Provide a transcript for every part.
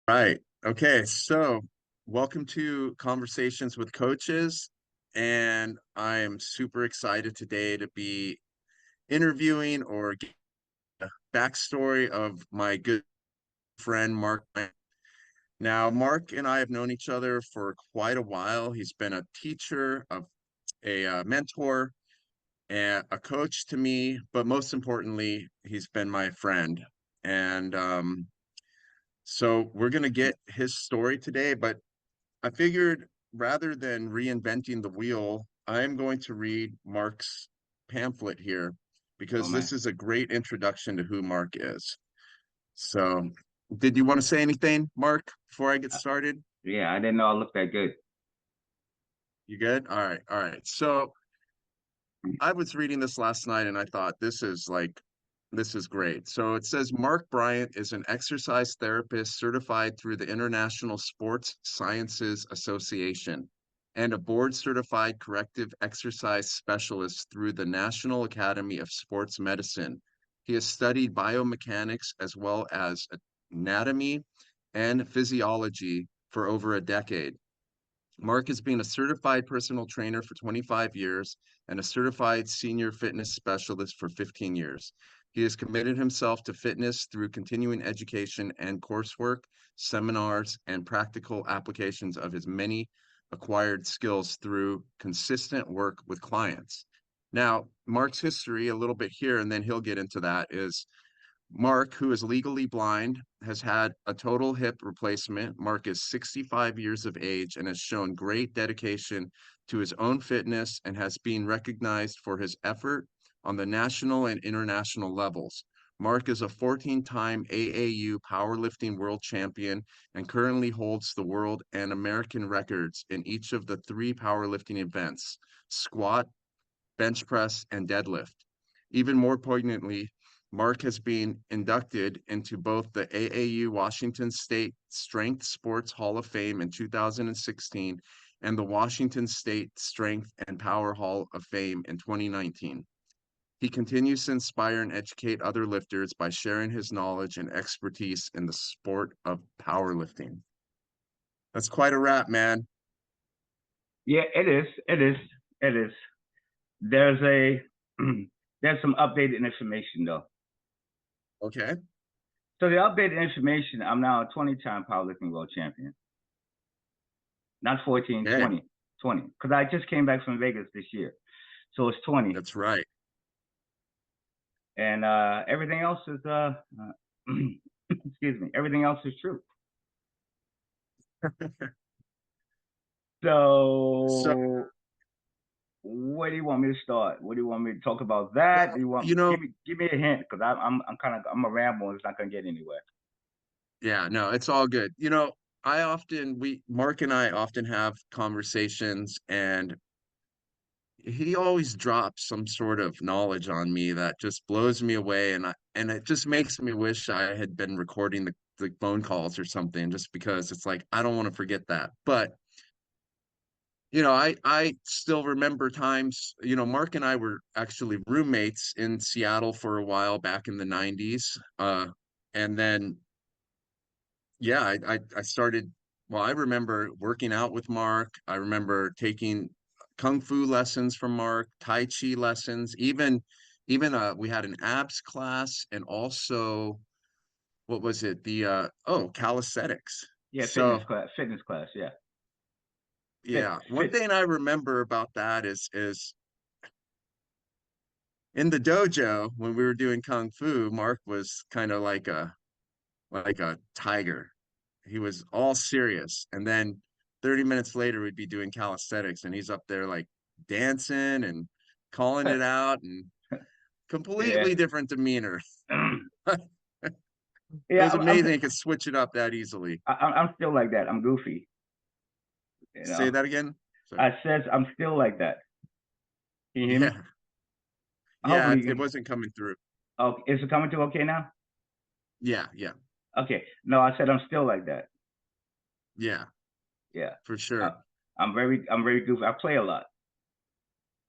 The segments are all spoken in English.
Right. Okay. So, welcome to Conversations with Coaches. And I am super excited today to be interviewing or get a backstory of my good friend, Mark. Now, Mark and I have known each other for quite a while. He's been a teacher, a mentor, and a coach to me, but most importantly, he's been my friend. And so we're going to get his story today, but I figured rather than reinventing the wheel, I'm going to read Mark's pamphlet here Oh because man. this is a great introduction to who Mark is. So, did you want to say anything, Mark, before I get Uh, started? Yeah, I didn't know I looked that good. You good? All right, all right. So, I was reading this last night and I thought this is great. So it says Mark Bryant is an exercise therapist certified through the International Sports Sciences Association and a board certified corrective exercise specialist through the National Academy of Sports Medicine. He has studied biomechanics as well as anatomy and physiology for over a decade. Mark has been a certified personal trainer for 25 years and a certified senior fitness specialist for 15 years. He has committed himself to fitness through continuing education and coursework, seminars, and practical applications of his many acquired skills through consistent work with clients. Now, Mark's history, a little bit here, and then he'll get into that, is Mark, who is legally blind, has had a total hip replacement. Mark is 65 years of age and has shown great dedication to his own fitness and has been recognized for his effort on the national and international levels. Mark is a 14-time AAU Powerlifting World Champion and currently holds the world and American records in each of the three powerlifting events: squat, bench press, and deadlift. Even more poignantly, Mark has been inducted into both the AAU Washington State Strength Sports Hall of Fame in 2016 and the Washington State Strength and Power Hall of Fame in 2019. He continues to inspire and educate other lifters by sharing his knowledge and expertise in the sport of powerlifting. That's quite a wrap, man. Yeah, it is. It is. It is. There's a there's some updated information though. Okay. So the updated information, I'm now a 20-time powerlifting world champion. Not 14, Okay. 20, 20. Because I just came back from Vegas this year. So it's 20. That's right. And everything else is excuse me, everything else is true. So, So where do you want me to start? What do you want me to talk about that? Do well, you want give me a hint because I'm kind of I'm a ramble and it's not gonna get anywhere. yeah, no, it's all good. I often we Mark and I often have conversations and he always drops some sort of knowledge on me that just blows me away and it just makes me wish I had been recording the phone calls or something just because it's like I don't want to forget that. But I still remember times, Mark and I were actually roommates in Seattle for a while back in the 90s. And then yeah, I started, well, I remember working out with Mark. I remember taking kung fu lessons from Mark, tai chi lessons, even we had an abs class and also what was it? Calisthenics. Yeah, So fitness class. Yeah, yeah, one fit. thing I remember about that is in the dojo when we were doing kung fu, Mark was kind of like a tiger. He was all serious. And then 30 minutes later, we'd be doing calisthenics, and he's up there like dancing and calling it out and Yeah, completely different demeanor. It yeah. was amazing he could switch it up that easily. I'm still like that. I'm goofy. You Say know. that again. Sorry. I says I'm still like that. Can you hear me? Yeah. Yeah, Hopefully, it wasn't coming through. oh, is it coming to okay now? Yeah, yeah, Okay. No, I said I'm still like that. yeah, Yeah. for I, sure. I'm very goofy. I play a lot.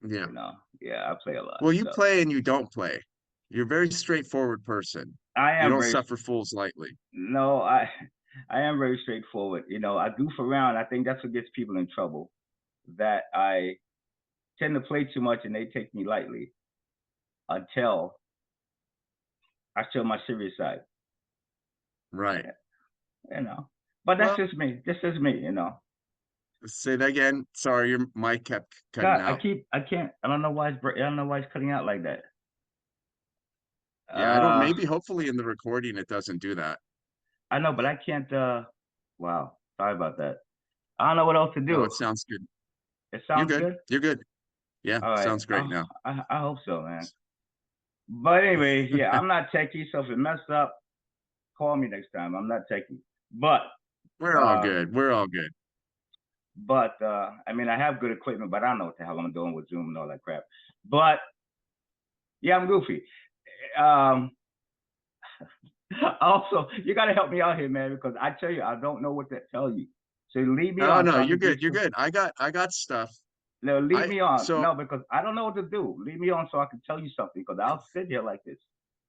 Yeah. You know. Yeah, I play a lot. Well, you So play and you don't play. You're a very straightforward person. I You am don't very suffer fools lightly. no. I am very straightforward. You know, I goof around. I think that's what gets people in trouble. That I tend to play too much and they take me lightly until I show my serious side. Right. You know, but that's Well, just me. This is me. You know. say that again. Sorry, your mic kept cutting God, out. I can't. I don't know why I don't know why it's cutting out like that. Yeah, I don't, Uh, maybe hopefully in the recording it doesn't do that. I know, but I can't. Wow. Sorry about that. I don't know what else to No, do. it sounds good. It You're sounds good. good. You're good. Yeah, All right. sounds great now. I hope so, man. But anyway, yeah, I'm not techie, so if it messed up, call me next time. I'm not techie. But We're all uh good. We're all good. I mean I have good equipment, but I don't know what the hell I'm doing with Zoom and all that crap. But yeah, I'm goofy. Um also, you gotta help me out here, man, because I tell you, I don't know what to tell you. So leave me Oh on no, so I you're can get good. You're some. good. I got stuff. No, leave I me on. so No, because I don't know what to do. Leave me on so I can tell you something. Because I'll sit here like this.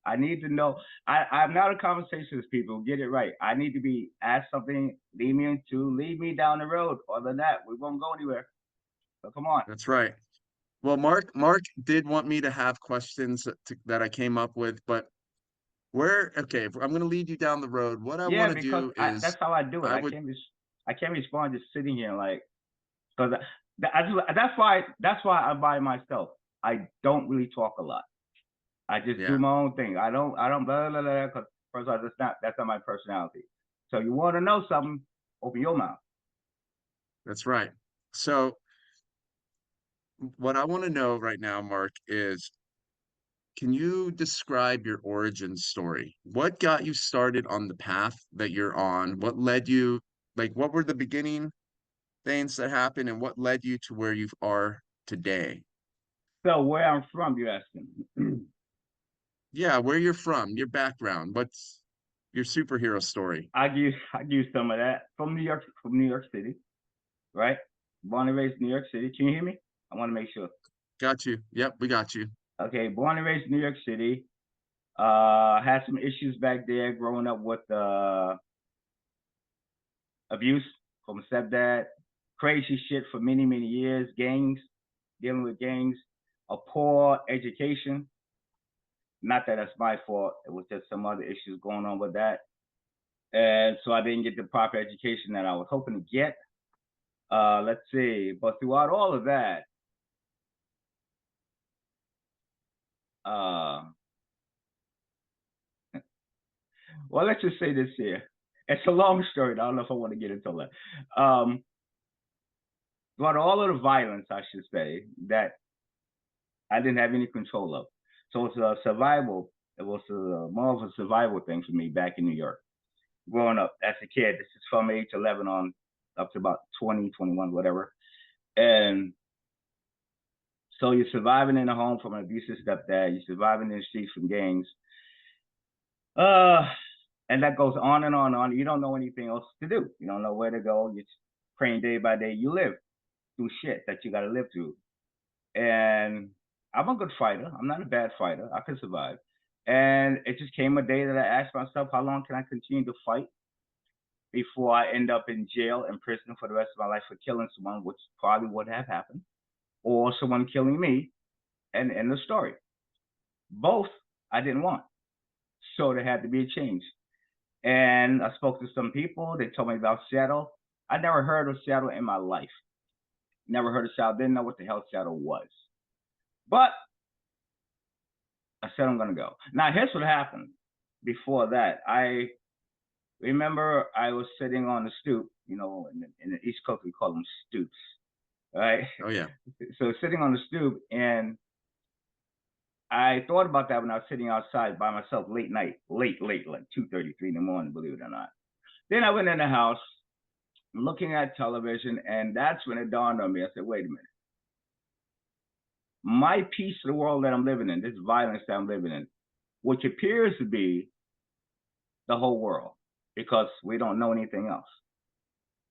I need to know. I'm not a conversationalist, people. Get it right. I need to be asked something. Lead me down the road. Other than that, we won't go anywhere. So come on. that's right. Well, Mark did want me to have questions that I came up with, but okay, if I'm going to lead you down the road. What I Yeah, want to because do is that's how I do it. I would, I can't respond just sitting here like because that's why I'm by myself. I don't really talk a lot. I just do yeah, my own thing. I don't blah blah blah because first of all, that's not my personality. So you want to know something, open your mouth. that's right. So what I want to know right now, Mark, is can you describe your origin story? What got you started on the path that you're on? What led you, like, what were the beginning things that happened and what led you to where you are today? So where I'm from, you're asking. Yeah, where you're from, your background, what's your superhero story? I give you some of that from New York City, right? Born and raised in New York City. Can you hear me? I want to make sure. Got you. Yep, we got you. Okay, born and raised in New York City. Had some issues back there growing up with abuse from a stepdad, crazy shit for many years, gangs, dealing with gangs, a poor education. Not that that's my fault. It was just some other issues going on with that. And so I didn't get the proper education that I was hoping to get. Let's see. But throughout all of that, uh, well, let's just say this here. It's a long story. I don't know if I want to get into that. Throughout all of the violence, I should say, that I didn't have any control of. So it's a survival. It was more of a survival thing for me back in New York. Growing up as a kid, this is from age 11 on up to about 20, 21, whatever. And so you're surviving in a home from an abusive stepdad. You're surviving in the streets from gangs. Uh, and that goes on and on and on. You don't know anything else to do. You don't know where to go. You're praying day by day. You live through shit that you got to live through. And I'm a good fighter. I'm not a bad fighter. I can survive. And it just came a day that I asked myself, how long can I continue to fight before I end up in jail and prison for the rest of my life for killing someone, which probably would have happened, or someone killing me, and end the story. Both I didn't want. So there had to be a change. And I spoke to some people. They told me about Seattle. I never heard of Seattle in my life. Never heard of Seattle. Didn't know what the hell Seattle was. But I said I'm gonna go. Now here's what happened. Before that, I remember I was sitting on the stoop. You know, in the East Coast we call them stoops, right? Oh yeah. So sitting on the stoop, and I thought about that when I was sitting outside by myself late night, late, like 2:30, 3 in the morning, believe it or not. Then I went in the house, looking at television, and that's when it dawned on me. I said, wait a minute. My piece of the world that I'm living in, this violence that I'm living in, which appears to be the whole world because we don't know anything else.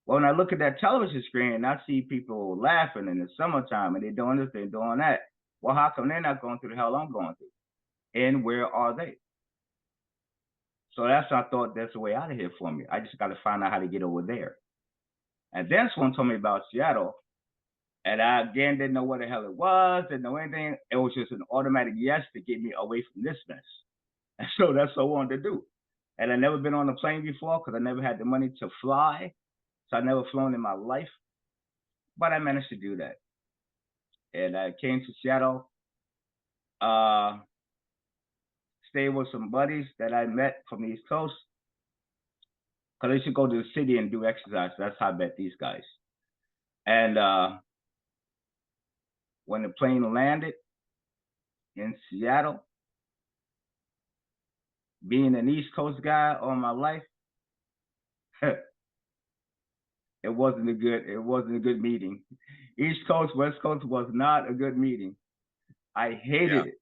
Well, when I look at that television screen and I see people laughing in the summertime and they're doing this, they're doing that. Well, how come they're not going through the hell I'm going through? And where are they? So that's when I thought there's a way out of here for me. I just got to find out how to get over there. And then someone told me about Seattle, and I again didn't know what the hell it was, didn't know anything. It was just an automatic yes to get me away from this mess. And so that's what I wanted to do. And I'd never been on a plane before because I never had the money to fly. So I'd never flown in my life. But I managed to do that. And I came to Seattle, stayed with some buddies that I met from the East Coast. Because I used to go to the city and do exercise. That's how I met these guys. And when the plane landed in Seattle, being an East Coast guy all my life, it wasn't a good meeting. East Coast, West Coast was not a good meeting. I hated it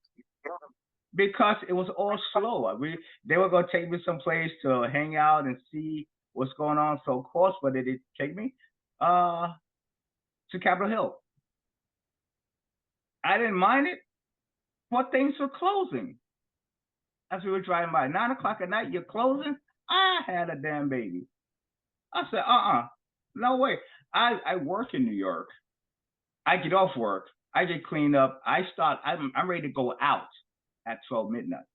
because it was all slow. They were gonna take me someplace to hang out and see what's going on. So of course, where did it take me? To Capitol Hill. I didn't mind it, but things were closing. As we were driving by, 9 o'clock at night, you're closing. I had a damn baby. I said, no way. I work in New York. I get off work. I get cleaned up. I'm ready to go out at 12 midnight.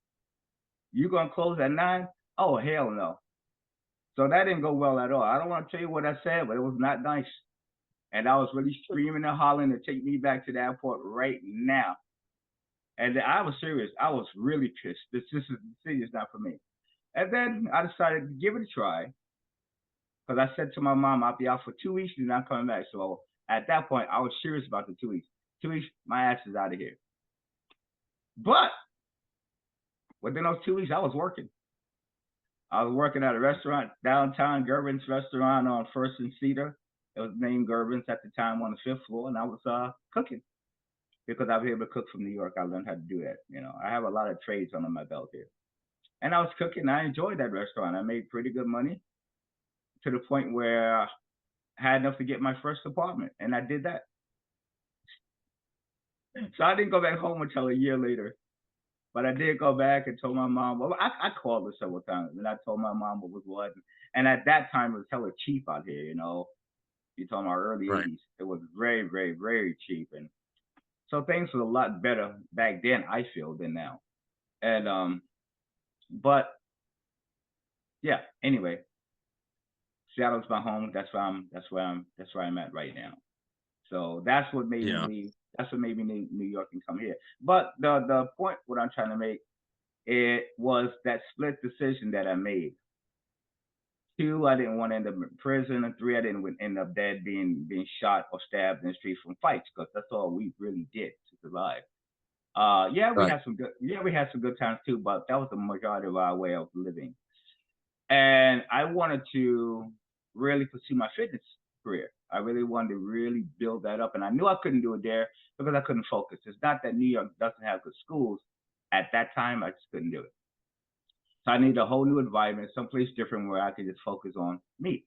You gonna close at 9? Oh, hell no. So that didn't go well at all. I don't want to tell you what I said, but it was not nice. And I was really screaming and hollering to take me back to the airport right now. And I was serious. I was really pissed. The city is not for me. And then I decided to give it a try. Because I said to my mom, I'll be out for 2 weeks and not coming back. So at that point, I was serious about the 2 weeks. 2 weeks, my ass is out of here. But within those 2 weeks, I was working. I was working at a restaurant, downtown, Gervin's restaurant on First and Cedar. It was named Gervin's at the time on the 5th floor, and I was cooking. Because I was able to cook from New York, I learned how to do that. You know, I have a lot of trades under my belt here. And I was cooking. I enjoyed that restaurant. I made pretty good money to the point where I had enough to get my first apartment, and I did that. So I didn't go back home until a year later. But I did go back and told my mom. Well, I called her several times, and I told my mom what was what. And at that time, it was hella cheap out here. You know, you're talking about early '80s. It was very, very, very cheap, and so things were a lot better back then, I feel, than now. And but yeah. Anyway, Seattle's my home. That's where I'm at right now. So that's what made me leave. That's what made me leave New York and come here. But the point what I'm trying to make, it was that split decision that I made. 2, I didn't want to end up in prison, and 3, I didn't end up dead, being shot or stabbed in the street from fights, because that's all we really did to survive. We had some good times too, but that was the majority of our way of living. And I wanted to really pursue my fitness career. I really wanted to really build that up, and I knew I couldn't do it there because I couldn't focus. It's not that New York doesn't have good schools. At that time, I just couldn't do it. So I needed a whole new environment, someplace different where I could just focus on me.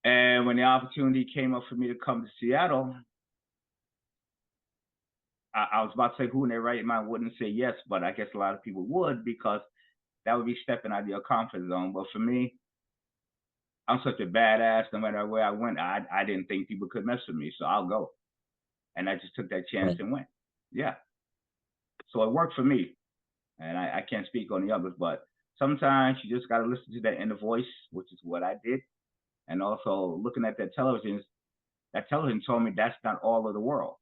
And when the opportunity came up for me to come to Seattle, I was about to say who in their right mind wouldn't say yes, but I guess a lot of people would, because that would be stepping out of your comfort zone. But for me, I'm such a badass. No matter where I went, I didn't think people could mess with me, so I'll go. And I just took that chance and went. Yeah. So it worked for me. And I can't speak on the others, but sometimes you just got to listen to that inner voice, which is what I did. And also looking at that television told me that's not all of the world.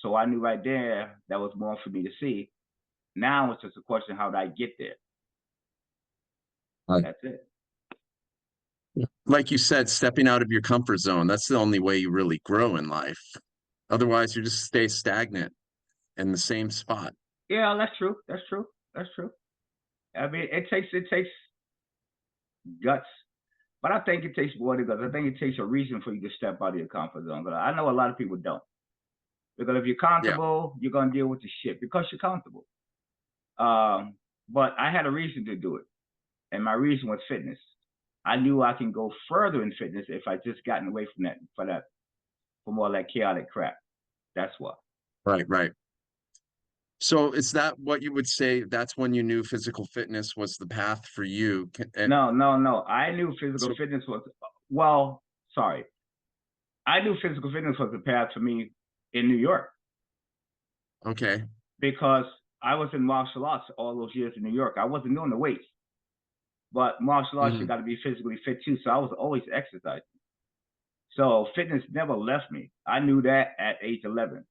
So I knew right there that was more for me to see. Now it's just a question, how did I get there? That's it. Like you said, stepping out of your comfort zone, that's the only way you really grow in life. Otherwise, you just stay stagnant in the same spot. Yeah, that's true. That's true. That's true. I mean, it takes guts, but I think it takes more than guts. I think it takes a reason for you to step out of your comfort zone. But I know a lot of people don't, because if you're comfortable, you're gonna deal with the shit because you're comfortable. But I had a reason to do it, and my reason was fitness. I knew I can go further in fitness if I just gotten away from all that chaotic crap. That's what. Right. So is that what you would say? That's when you knew physical fitness was the path for you? No, no, no. I knew physical So, fitness was, well, sorry. I knew physical fitness was the path for me in New York okay. because I was in martial arts all those years in New York. I wasn't doing the weights, but martial arts, you Hmm. got to be physically fit too. So I was always exercising. So fitness never left me. I knew that at age 11.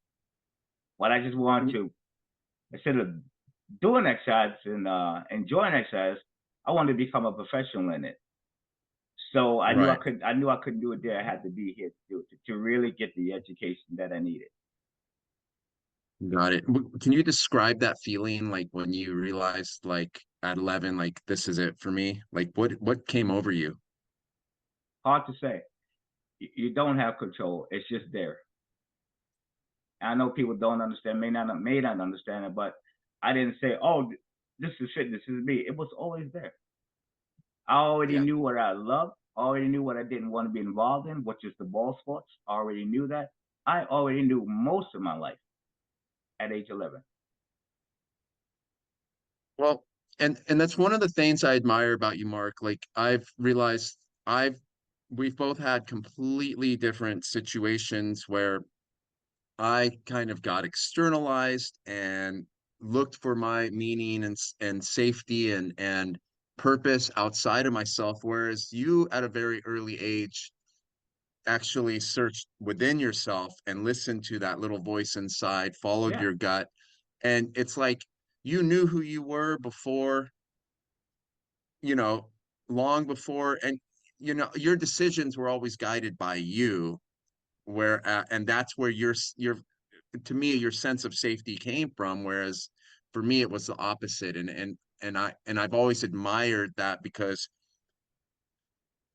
But I just wanted to, instead of doing exercise and enjoying exercise, I wanted to become a professional in it. So I knew I Right. could. I knew I couldn't do it there. I had to be here to do it to really get the education that I needed. Got it. Can you describe that feeling like when you realized like at 11, like this is it for me? Like what came over you? Hard to say. You don't have control. It's just there. I know people don't understand, may not understand it, but I didn't say, "Oh, this is fitness. This is me." It was always there. I already Yeah. knew what I loved. I already knew what I didn't want to be involved in, which is the ball sports. I already knew that. I already knew most of my life at age 11. Well, and that's one of the things I admire about you, Mark. Like I've realized I've we've both had completely different situations where I kind of got externalized and looked for my meaning and safety and purpose outside of myself, whereas you at a very early age actually searched within yourself and listened to that little voice inside, followed Yeah, your gut, and it's like you knew who you were before, you know, long before, and your decisions were always guided by you. Where and that's where your to me your sense of safety came from, whereas for me it was the opposite, and I've always admired that because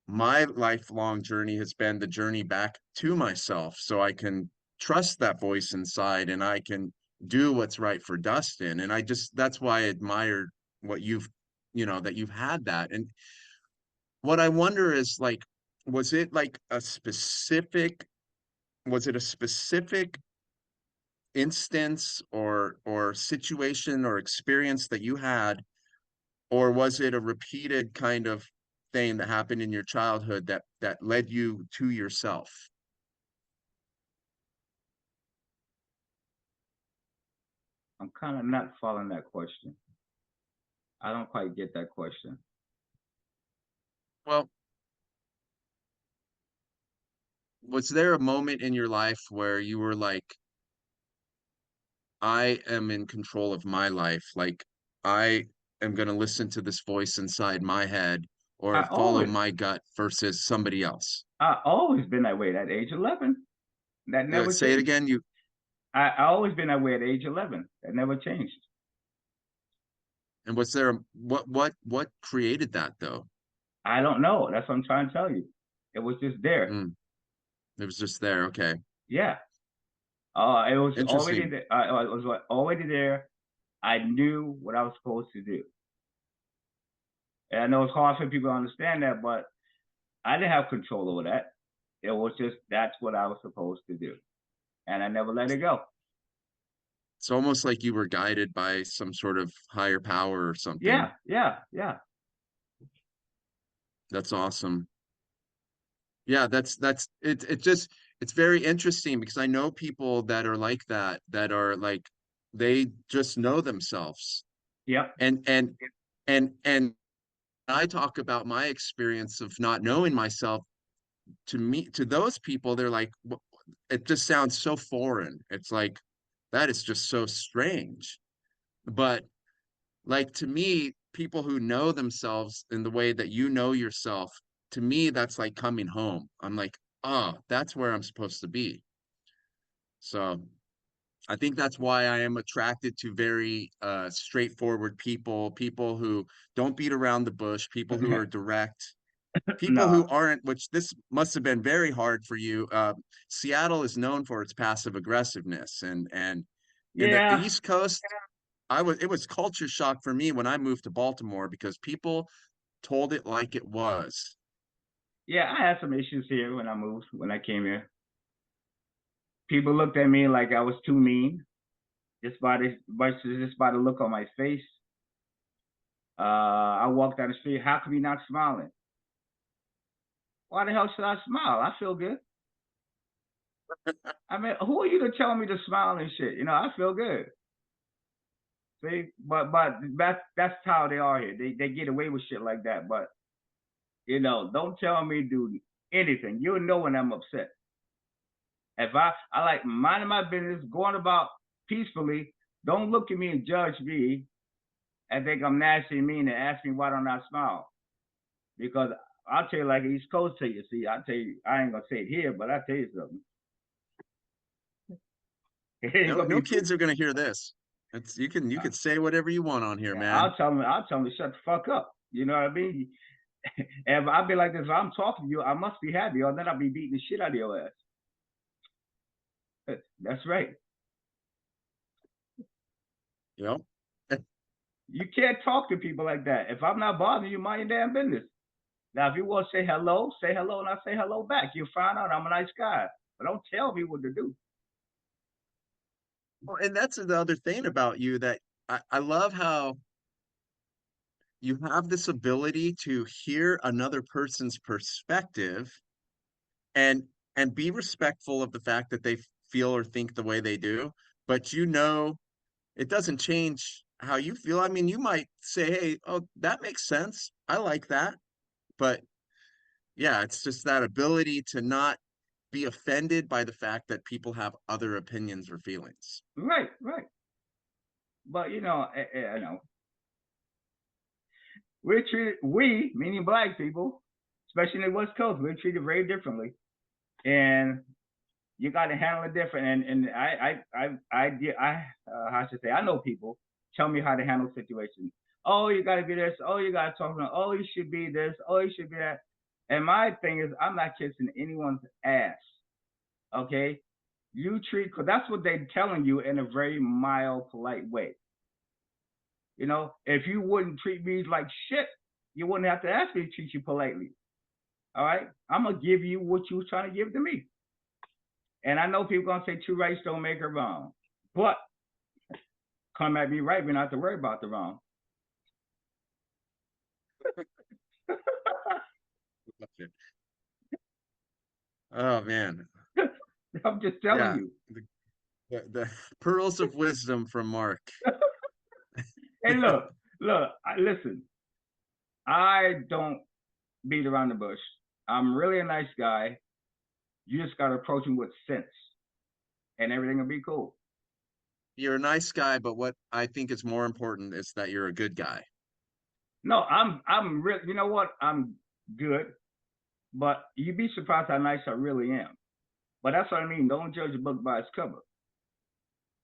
my lifelong journey has been the journey back to myself so I can trust that voice inside and I can do what's right for Dustin. And I just that's why I admired what that you've had that. And what I wonder is like, was it like a specific was it a specific instance or situation or experience that you had, or was it a repeated kind of thing that happened in your childhood that led you to yourself? I'm kind of not following that question. I don't quite get that question. Well, was there a moment in your life where you were like, I am in control of my life, like I am going to listen to this voice inside my head or I follow always, my gut versus somebody else? I always been that way at age 11. That never Say it changed. again. You I always been that way at age 11. That never changed. And was there what created that though? I don't know. That's what I'm trying to tell you. It was just there. Mm, it was just there. Okay. Yeah. It was already Interesting. there. It was already there. I knew what I was supposed to do. And I know it's hard for people to understand that, but I didn't have control over that. It was just that's what I was supposed to do. And I never let it go. It's almost like you were guided by some sort of higher power or Yeah, something. yeah, yeah. That's awesome. Yeah, that's it just it's very interesting because I know people that are like that are like they just know themselves. Yep. And I talk about my experience of not knowing myself. To those people, they're like, it just sounds so foreign. It's like that is just so strange. But like to me, people who know themselves in the way that you know yourself, to me, that's like coming home. I'm like, oh, that's where I'm supposed to be. So I think that's why I am attracted to very straightforward people, people who don't beat around the bush, people who are direct, people No. who aren't, which this must have been very hard for you. Seattle is known for its passive aggressiveness, and in the Yeah. East Coast, it was culture shock for me when I moved to Baltimore because people told it like it was. Yeah, I had some issues here when I moved, when I came here. People looked at me like I was too mean. just by the look on my face. I walk down the street. How come you not smiling? Why the hell should I smile? I feel good. I mean, who are you to tell me to smile and shit? I feel good. See, but that's how they are here. They get away with shit like that. But don't tell me to do anything. You'll know when I'm upset. If I like minding my business, going about peacefully, don't look at me and judge me and think I'm nasty and mean and ask me why don't I smile. Because I'll tell you like East Coast tell you. See, I tell you, I ain't gonna say it here, but I'll tell you something. No kids are gonna hear this. You can say whatever you want on here, man. I'll tell them to shut the fuck up. You know what I mean? And I'll be like this, if I'm talking to you, I must be happy, or then I'll be beating the shit out of your ass. That's right. Yep. You can't talk to people like that. If I'm not bothering you, mind your damn business. Now, if you want to say hello, and I say hello back. You'll find out I'm a nice guy. But don't tell me what to do. Well, and that's the other thing about you that I love how you have this ability to hear another person's perspective and be respectful of the fact that they feel or think the way they do, but it doesn't change how you feel. I mean, you might say, "Hey, oh, that makes sense. I like that." But yeah, it's just that ability to not be offended by the fact that people have other opinions or feelings. Right, right. But I know we meaning black people, especially in the West Coast, we're treated very differently, and you got to handle it different. And how should I say? I know people tell me how to handle situations. Oh, you got to be this. Oh, you got to talk about. Oh, you should be this. Oh, you should be that. And my thing is, I'm not kissing anyone's ass. Okay, because that's what they're telling you in a very mild, polite way. If you wouldn't treat me like shit, you wouldn't have to ask me to treat you politely. All right, I'm gonna give you what you were trying to give to me. And I know people gonna say two rights don't make a wrong, but come at me right, we don't have to worry about the wrong. Oh man. I'm just telling you. The pearls of wisdom from Mark. Hey, look, listen. I don't beat around the bush. I'm really a nice guy. You just gotta approach him with sense, and everything will be cool. You're a nice guy, but what I think is more important is that you're a good guy. No, I'm really. You know what? I'm good, but you'd be surprised how nice I really am. But that's what I mean. Don't judge a book by its cover.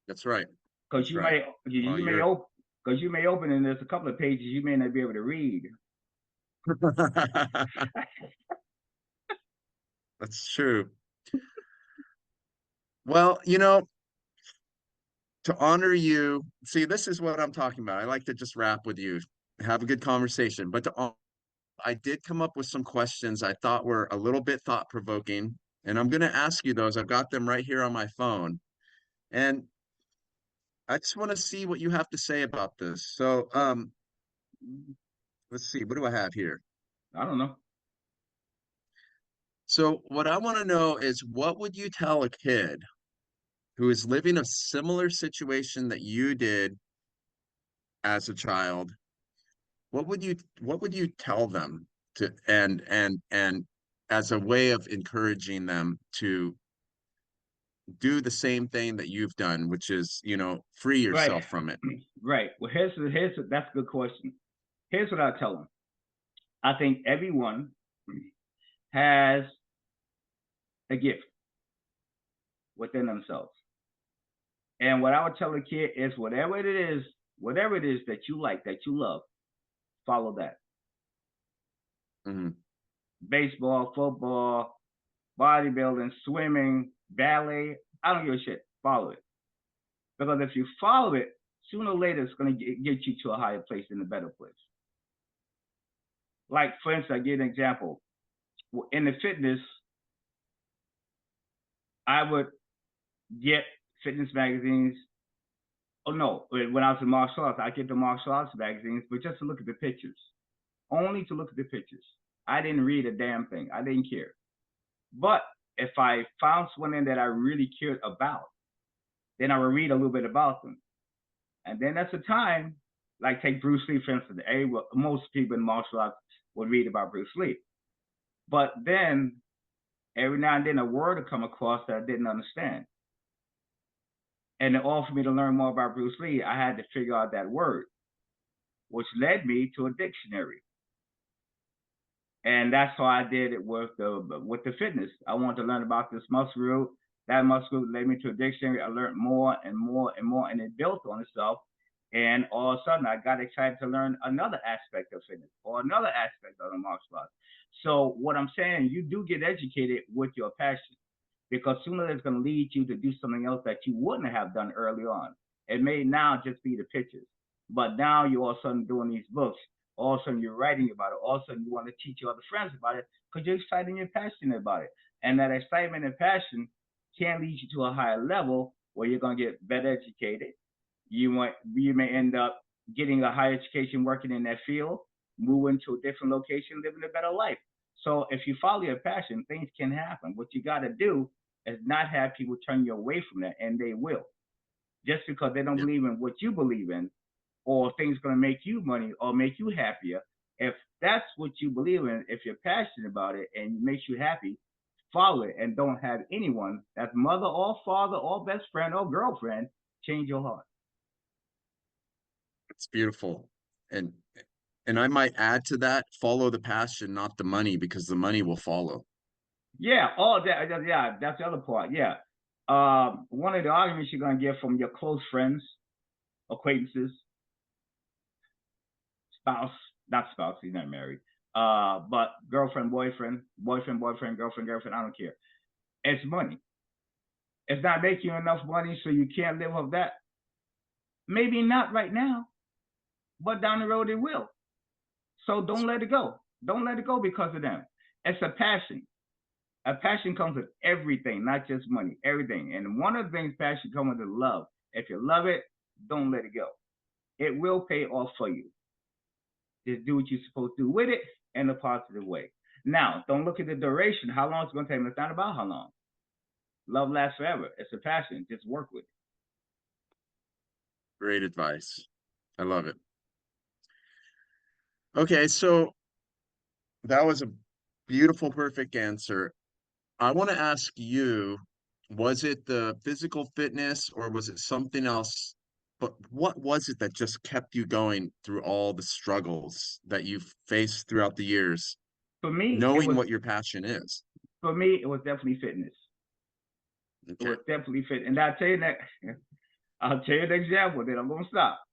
That's right. Because you may open and there's a couple of pages you may not be able to read. That's true. Well, to honor you, see, this is what I'm talking about. I like to just rap with you, have a good conversation. But I did come up with some questions I thought were a little bit thought-provoking, and I'm going to ask you those. I've got them right here on my phone. And I just want to see what you have to say about this. So, let's see, what do I have here? I don't know. So, what I want to know is what would you tell a kid who is living a similar situation that you did as a child? What would you tell them to and as a way of encouraging them to do the same thing that you've done, which is, free Right, yourself from it. right. Well, that's a good question. Here's what I tell them. I think everyone has a gift within themselves. And what I would tell a kid is whatever it is that you like, that you love, follow that. Mm-hmm. Baseball, football, bodybuilding, swimming, ballet, I don't give a shit. Follow it. Because if you follow it, sooner or later it's going to get you to a higher place and a better place. Like, for instance, I give an example. In the fitness, I would get fitness magazines Oh no, when I was in martial arts, I get the martial arts magazines, but just to look at the pictures, only to look at the pictures. I didn't read a damn thing. I didn't care. But if I found someone that I really cared about, then I would read a little bit about them. And then that's a time, like take Bruce Lee, for instance. Most people in martial arts would read about Bruce Lee. But then every now and then a word would come across that I didn't understand. And in order for me to learn more about Bruce Lee, I had to figure out that word, which led me to a dictionary. And that's how I did it with the fitness. I wanted to learn about this muscle group. That muscle group led me to a dictionary. I learned more and more and more, and it built on itself. And all of a sudden, I got excited to learn another aspect of fitness or another aspect of the martial arts. So what I'm saying, you do get educated with your passion, because sooner it's going to lead you to do something else that you wouldn't have done early on. It may now just be the pictures, but now you're all of a sudden doing these books. All of a sudden you're writing about it. All of a sudden you want to teach your other friends about it because you're excited and you're passionate about it. And that excitement and passion can lead you to a higher level where you're going to get better educated. You may end up getting a higher education working in that field, moving to a different location, living a better life. So if you follow your passion, things can happen. What you got to do is not have people turn you away from that, and they will. Just because they don't Yeah. believe in what you believe in, or things going to make you money or make you happier. If that's what you believe in, if you're passionate about it and it makes you happy, follow it, and don't have anyone, that's mother or father or best friend or girlfriend, change your heart. It's beautiful. And and I might add to that, follow the passion, not the money, because the money will follow. Yeah, all that. Yeah, that's the other part. Yeah. One of the arguments you're going to get from your close friends, acquaintances, spouse, not spouse, he's not married, but girlfriend, boyfriend, boyfriend, girlfriend, I don't care. It's money. It's not making you enough money so you can't live off that. Maybe not right now, but down the road it will. So don't let it go. Don't let it go because of them. It's a passion. A passion comes with everything, not just money, everything. And one of the things passion comes with is love. If you love it, don't let it go. It will pay off for you. Just do what you're supposed to do with it in a positive way. Now, don't look at the duration, how long it's going to take. It's not about how long. Love lasts forever. It's a passion. Just work with it. Great advice. I love it. Okay, so that was a beautiful, perfect answer. I want to ask you, was it the physical fitness or was it something else? But what was it that just kept you going through all the struggles that you've faced throughout the years, For me, it knowing was what your passion is? definitely fitness. It Okay. was definitely fit. And I'll tell you that I'll tell you an example, then I'm gonna stop.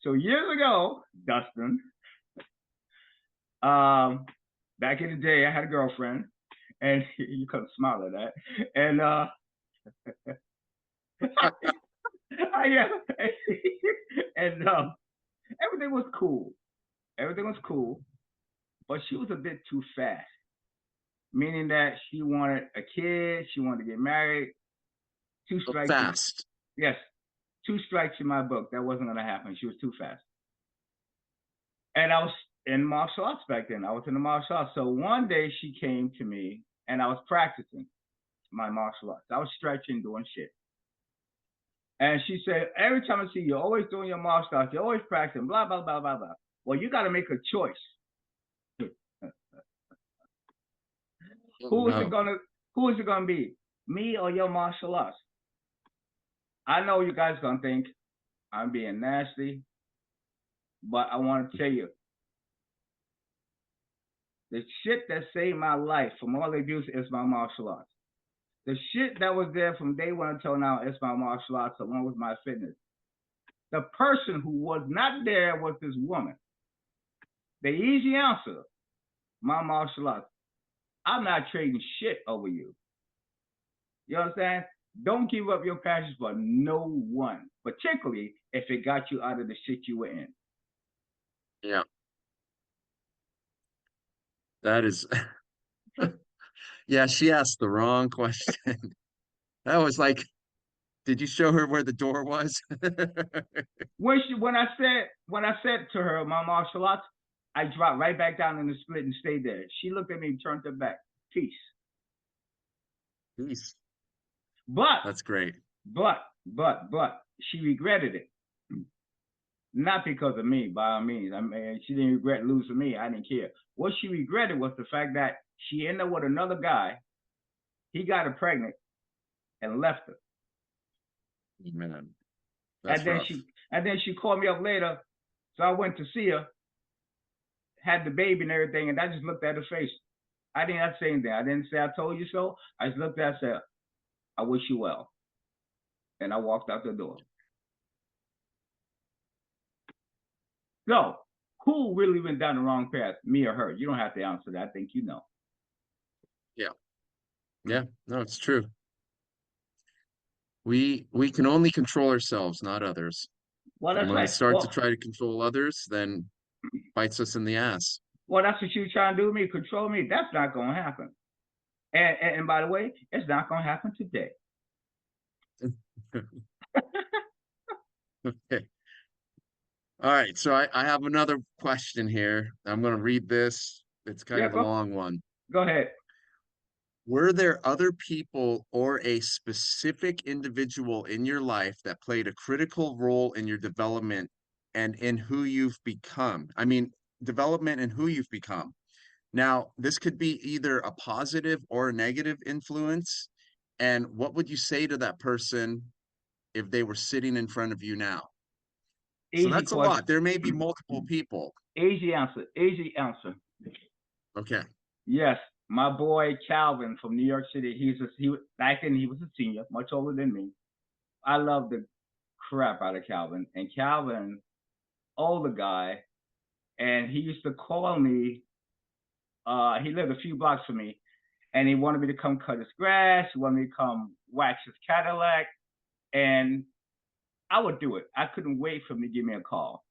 So years ago, Dustin, back in the day, I had a girlfriend, and you couldn't smile at that. And yeah, and everything was cool. Everything was cool, but she was a bit too fast, meaning that she wanted a kid, she wanted to get married. Two So strikes. fast. Yes, two strikes in my book. That wasn't gonna happen. She was too fast. And I was in martial arts back then. I was in the martial arts. So one day she came to me and I was practicing my martial arts. I was stretching, doing shit. And she said, every time I see you, you're always doing your martial arts, you're always practicing, blah, blah, blah, blah, blah. Well, you got to make a choice. Oh, Who is it no. gonna who is it gonna be? Me or your martial arts? I know you guys gonna think I'm being nasty, but I want to tell you, the shit that saved my life from all the abuse is my martial arts. The shit that was there from day one until now is my martial arts along with my fitness. The person who was not there was this woman. The easy answer, my martial arts. I'm not trading shit over you. You understand? Don't give up your passions for no one, particularly if it got you out of the shit you were in. Yeah, that is, yeah, she asked the wrong question. That was like, Did you show her where the door was? When I said to her my martial arts, I dropped right back down in the split and stayed there. She looked at me and turned her back. Peace. Peace. But That's great. but she regretted it. Not because of me, by all means. I mean, she didn't regret losing me. I didn't care. What she regretted was the fact that she ended up with another guy. He got her pregnant and left her. Man, that's rough. And then she called me up later. So I went to see her, had the baby and everything, and I just looked at her face. I didn't have to say anything. I didn't say I told you so. I just looked at her and said, I wish you well. And I walked out the door. So, who really went down the wrong path, me or her? You don't have to answer that. I think you know. Yeah. Yeah. No, it's true. We can only control ourselves, not others. Well, And that's when we right. start to try to control others, then bites us in the ass. Well, that's what you're trying to do to me, control me. That's not going to happen. And by the way, it's not going to happen today. Okay. All right. So I have another question here. I'm going to read this. It's kind Yeah, of a long one. go ahead. Were there other people or a specific individual in your life that played a critical role in your development and in who you've become? I mean, development and who you've become. Now, this could be either a positive or a negative influence. And what would you say to that person if they were sitting in front of you now? So Easy that's a question. lot. There may be multiple people. Easy answer. Easy answer. Okay. Yes, my boy Calvin from New York City. Back then he was a senior, much older than me. I love the crap out of Calvin. And Calvin, older guy, and he used to call me. He lived a few blocks from me, and he wanted me to come cut his grass. He wanted me to come wax his Cadillac, and I would do it. I couldn't wait for him to give me a call.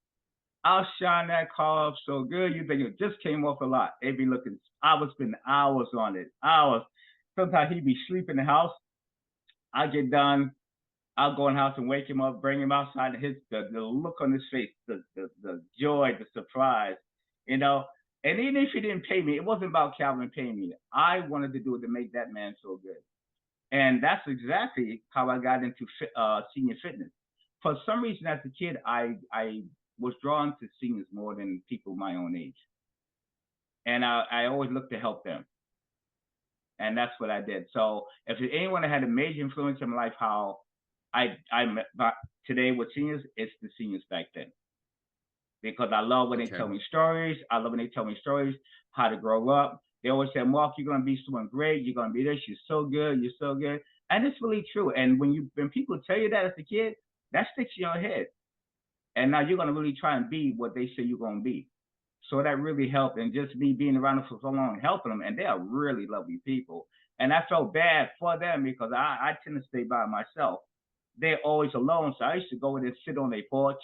I'll shine that car up so good, you think it just came off a lot. It'd be looking, I would spend hours on it, hours. Sometimes he'd be sleeping in the house. I get done, I'll go in the house and wake him up, bring him outside, and the look on his face, the joy, the surprise, you know. And even if he didn't pay me, it wasn't about Calvin paying me. I wanted to do it to make that man feel good. And that's exactly how I got into senior fitness. For some reason, as a kid, I was drawn to seniors more than people my own age. And I always looked to help them. And that's what I did. So if anyone that had a major influence in my life, how I met today with seniors, it's the seniors back then. Because I love when they tell me stories. I love when they tell me stories, how to grow up. They always say, Mark, you're going to be someone great. You're going to be this. You're so good. You're so good. And it's really true. And when people tell you that as a kid, that sticks in your head. And now you're going to really try and be what they say you're going to be. So that really helped. And just me being around them for so long, helping them. And they are really lovely people. And I felt bad for them because I tend to stay by myself. They're always alone. So I used to go in and sit on their porch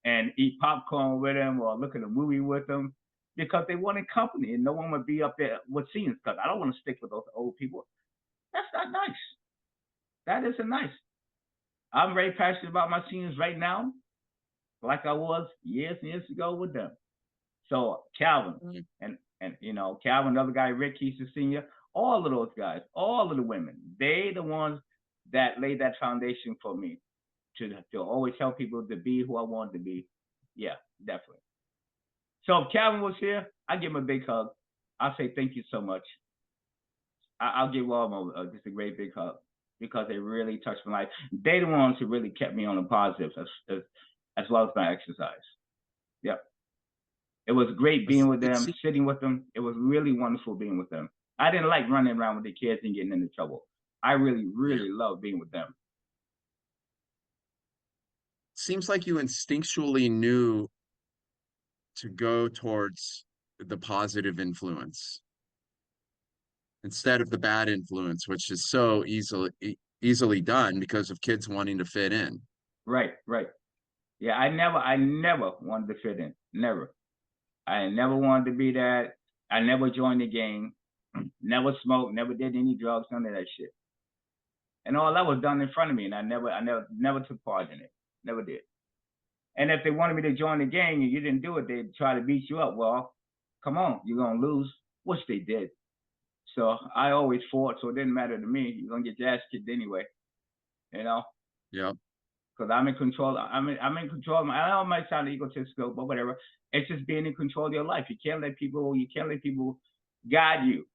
and eat popcorn with them or look at a movie with them because they wanted company and no one would be up there with seniors because I don't want to stick with those old people. That's not nice. That isn't nice. I'm very passionate about my seniors right now, like I was years and years ago with them. So Calvin and you know, Calvin, another guy, Rick, he's a senior, all of those guys, all of the women, they the ones that laid that foundation for me to always help people to be who I wanted to be. Yeah, definitely. So if Calvin was here, I'd give him a big hug. I'll say thank you so much. I'll give all of them just a great big hug because they really touched my life. They the ones who really kept me on the positive as well as my exercise. Yep. It was great being with them, sitting with them. It was really wonderful being with them. I didn't like running around with the kids and getting into trouble. I really, really loved being with them. Seems like you instinctually knew to go towards the positive influence instead of the bad influence, which is so easily done because of kids wanting to fit in. Right. Yeah, I never wanted to fit in. Never. I never wanted to be that. I never joined the gang. Never smoked. Never did any drugs. None of that shit. and all that was done in front of me, and never took part in it. Never did. And if they wanted me to join the gang and you didn't do it, they'd try to beat you up. Well, come on, you're gonna lose, which they did. So I always fought, so it didn't matter to me. You're gonna get your ass kicked anyway, you know, Yep. because I'm in control. I'm in control. I know it might sound egotistical, but whatever. It's just being in control of your life. You can't let people guide you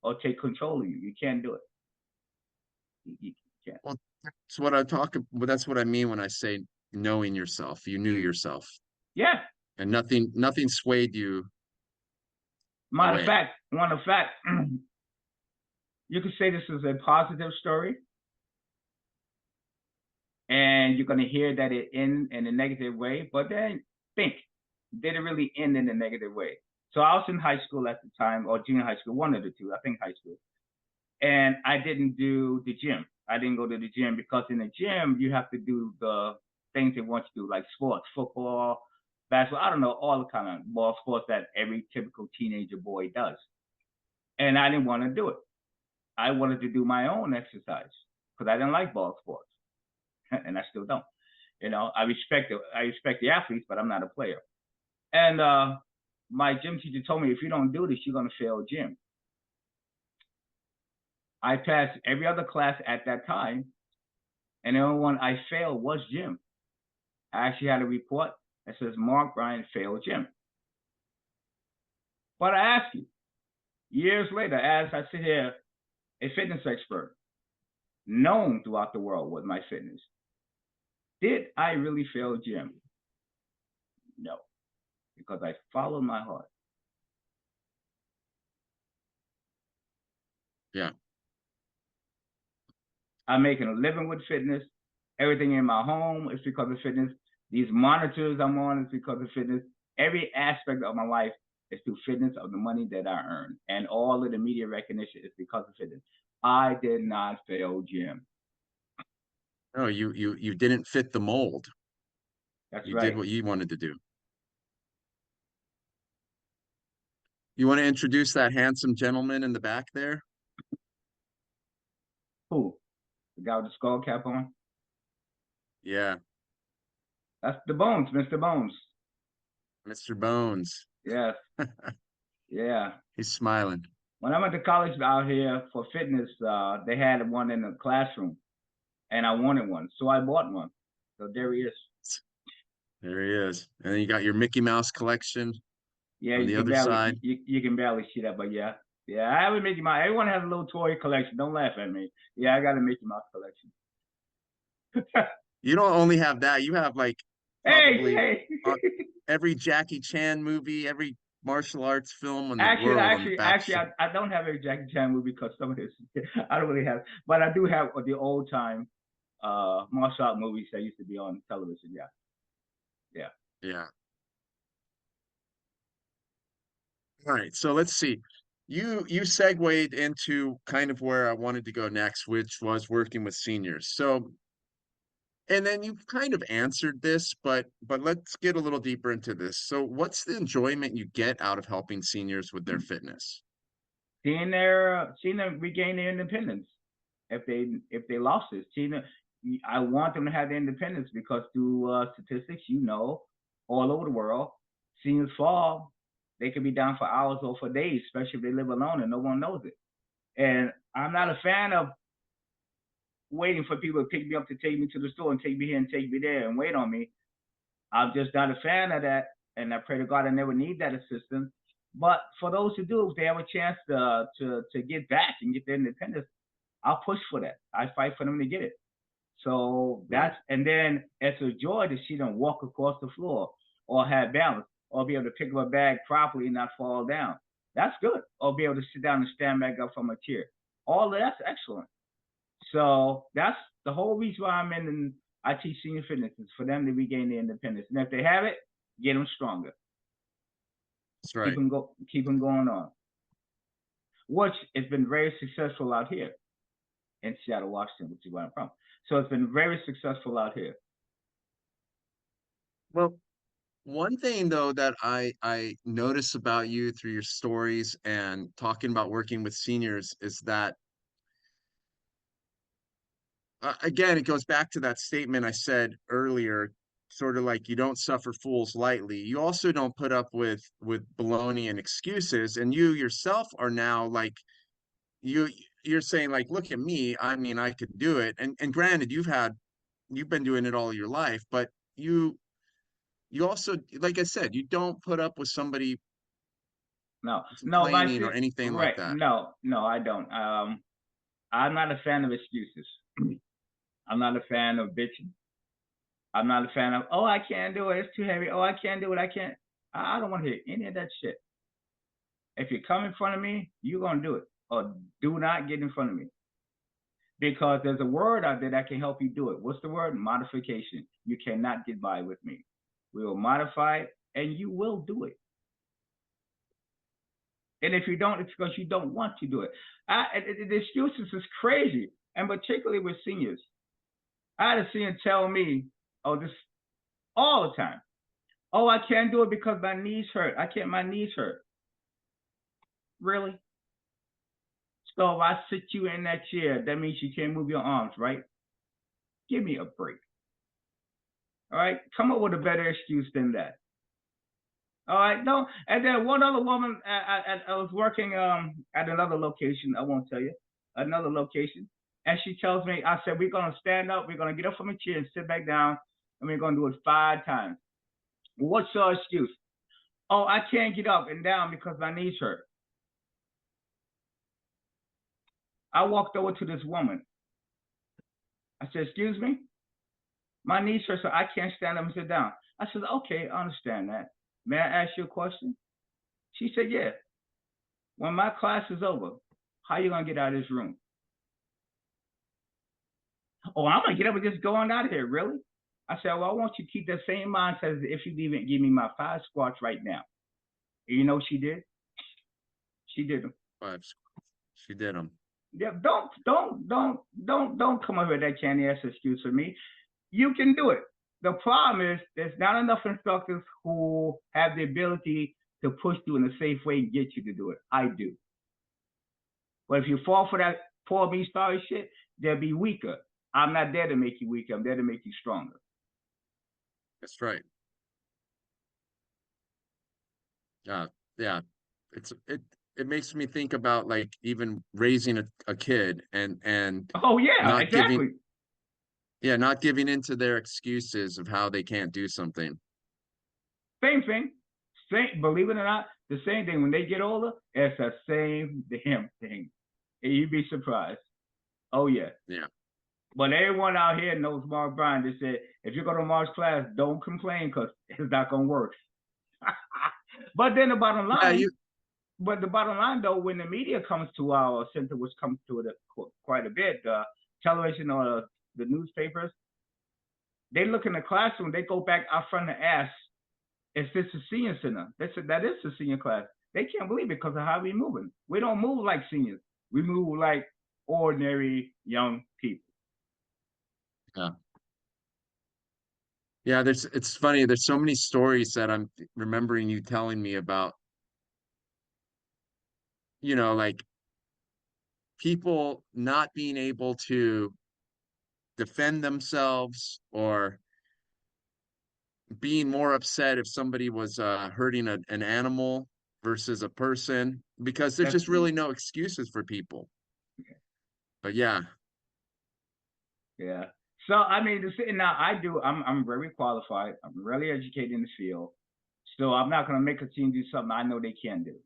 or take control of you. You can't do it. You can't. Well, that's what I talk. Well, that's what I mean when I say knowing yourself. You knew yourself, Yeah. and nothing swayed you Matter of away. fact, you could say this is a positive story, and you're going to hear that it end in a negative way, but then think, did it really end in a negative way? So I was in high school at the time, or junior high school, one of the two, I think high school. And I didn't do the gym. I didn't go to the gym because in the gym, you have to do the things they want you to do, like sports, football, basketball, I don't know, all the kind of ball sports that every typical teenager boy does. And I didn't want to do it. I wanted to do my own exercise because I didn't like ball sports. And I still don't. You know, I respect the athletes, but I'm not a player. And my gym teacher told me, if you don't do this, you're gonna fail gym. I passed every other class at that time, and the only one I failed was gym. I actually had a report that says Mark Bryant failed gym. But I ask you, years later, as I sit here, a fitness expert, known throughout the world with my fitness, did I really fail gym? No, because I followed my heart. Yeah. I'm making a living with fitness. Everything in my home is because of fitness. These monitors I'm on is because of fitness. Every aspect of my life is through fitness of the money that I earn. And all of the media recognition is because of fitness. I did not fail gym. No, you didn't fit the mold. That's You did right. what you wanted to do. You want to introduce that handsome gentleman in the back there? Who? The guy with the skull cap on? Yeah, That's the Bones, Mr. Bones. Mr. Bones. Yes. Yeah. He's smiling. When I went to college out here for fitness, they had one in the classroom, and I wanted one, so I bought one. So there he is. There he is. And then you got your Mickey Mouse collection Yeah, on the other side. you can barely see that, but yeah, yeah. I have a Mickey Mouse. Everyone has a little toy collection. Don't laugh at me. Yeah, I got a Mickey Mouse collection. You don't only have that, you have like Hey, probably hey. uh, every Jackie Chan movie, every martial arts film in the Actually, world on the actually, back actually, shelf. I don't have a Jackie Chan movie because some of his I don't really have, but I do have the old time martial art movies that used to be on television. Yeah, yeah. Yeah. All right. So let's see. You segued into kind of where I wanted to go next, which was working with seniors. So, and then you kind of answered this, but let's get a little deeper into this. So, what's the enjoyment you get out of helping seniors with their fitness? Seeing them regain their independence if they lost it. I want them to have their independence because through statistics, all over the world, seniors fall. They could be down for hours or for days, especially if they live alone and no one knows it. And I'm not a fan of waiting for people to pick me up to take me to the store and take me here and take me there and wait on me. I'm just not a fan of that, and I pray to God I never need that assistance. But for those who do, if they have a chance to get back and get their independence, I'll push for that. I fight for them to get it. So Right. and then it's a joy to see them walk across the floor or have balance or be able to pick up a bag properly and not fall down. That's good. Or be able to sit down and stand back up from a chair. All of that's excellent. So that's the whole reason why I'm in and I teach senior fitness is for them to regain their independence. And if they have it, get them stronger. That's right. Keep them going on. Which has been very successful out here in Seattle, Washington, which is where I'm from. So it's been very successful out here. Well, one thing though that I notice about you through your stories and talking about working with seniors is that again, it goes back to that statement I said earlier, sort of like you don't suffer fools lightly. You also don't put up with baloney and excuses, and you yourself are now like you you're saying like, look at me. I mean, I could do it. And granted, you've been doing it all your life, but you also, like I said, you don't put up with somebody No, my complaining or shit, anything like right. that. No, I don't. I'm not a fan of excuses. I'm not a fan of bitching. I'm not a fan of, oh, I can't do it. It's too heavy. Oh, I can't do it. I can't. I don't want to hear any of that shit. If you come in front of me, you're going to do it. Or do not get in front of me. Because there's a word out there that can help you do it. What's the word? Modification. You cannot get by with me. We will modify it and you will do it. And if you don't, it's because you don't want to do it. The excuses is crazy. And particularly with seniors. I had a senior tell me, oh, this all the time. Oh, I can't do it because my knees hurt. My knees hurt. Really? So if I sit you in that chair, that means you can't move your arms, right? Give me a break. All right? Come up with a better excuse than that. All right? No. And then one other woman, I was working at another location. I won't tell you. Another location. And she tells me, I said, we're going to stand up. We're going to get up from a chair and sit back down. And we're going to do it 5 times. What's your excuse? Oh, I can't get up and down because my knees hurt. I walked over to this woman. I said, excuse me? My knees hurt, so I can't stand up and sit down. I said, okay, I understand that. May I ask you a question? She said, yeah. When my class is over, how are you going to get out of this room? Oh, I'm going to get up and just go on out of here. Really? I said, well, I want you to keep that same mindset as if you even give me my 5 squats right now. And you know what she did? She did them. 5 squats. She did them. Yeah, don't come over with that candy ass excuse for me. You can do it. The problem is there's not enough instructors who have the ability to push you in a safe way and get you to do it. I do. But if you fall for that poor me sorry shit, they'll be weaker. I'm not there to make you weaker. I'm there to make you stronger. That's right. Yeah. It makes me think about like even raising a kid and Oh yeah, not exactly. not giving into their excuses of how they can't do something. Same thing. Believe it or not, the same thing. When they get older, it's the same damn thing. And you'd be surprised. Oh yeah. Yeah. But everyone out here knows Mark Bryant. They said, if you go to Mark's class, don't complain because it's not gonna work. But then the bottom line, though, when the media comes to our center, which comes to it quite a bit, television or the newspapers, they look in the classroom, they go back out front and ask, is this a senior center? They said, that is a senior class. They can't believe it because of how we moving. We don't move like seniors. We move like ordinary young people. Yeah. Yeah, it's funny. There's so many stories that I'm remembering you telling me about, like people not being able to defend themselves or being more upset if somebody was hurting an animal versus a person because there's That's just really no excuses for people. But yeah. Yeah. So I mean, now I'm very qualified. I'm really educated in the field. So I'm not gonna make a team do something I know they can't do.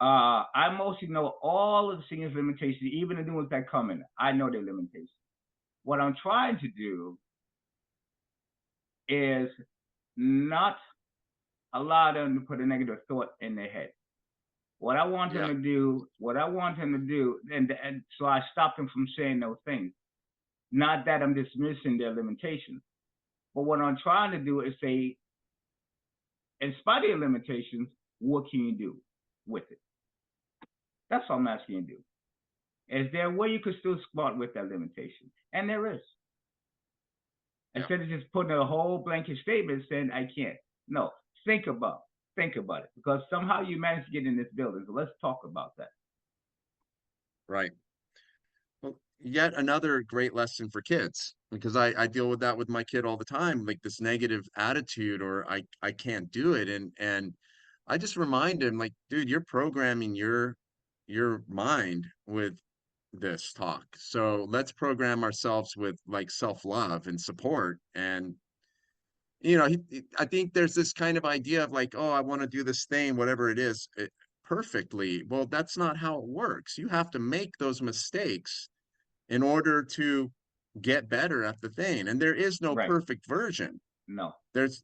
I mostly know all of the seniors' limitations, even the new ones that come in. I know their limitations. What I'm trying to do is not allow them to put a negative thought in their head. What I want them to do, and so I stop them from saying those things. Not that I'm dismissing their limitations, but what I'm trying to do is say, in spite of your limitations, what can you do with it? That's all I'm asking you to do. Is there a way you could still squat with that limitation? And there is. Instead of just putting a whole blanket statement saying I can't. No, think about it, because somehow you managed to get in this building. So let's talk about that. Right. Well, yet another great lesson for kids because I deal with that with my kid all the time, like this negative attitude or I can't do it. And I just remind him like, dude, you're programming your mind with this talk. So let's program ourselves with like self-love and support. And I think there's this kind of idea of like, oh, I want to do this thing, whatever it is, perfectly. Well, that's not how it works. You have to make those mistakes in order to get better at the thing. And there is no Right. perfect version. No, There's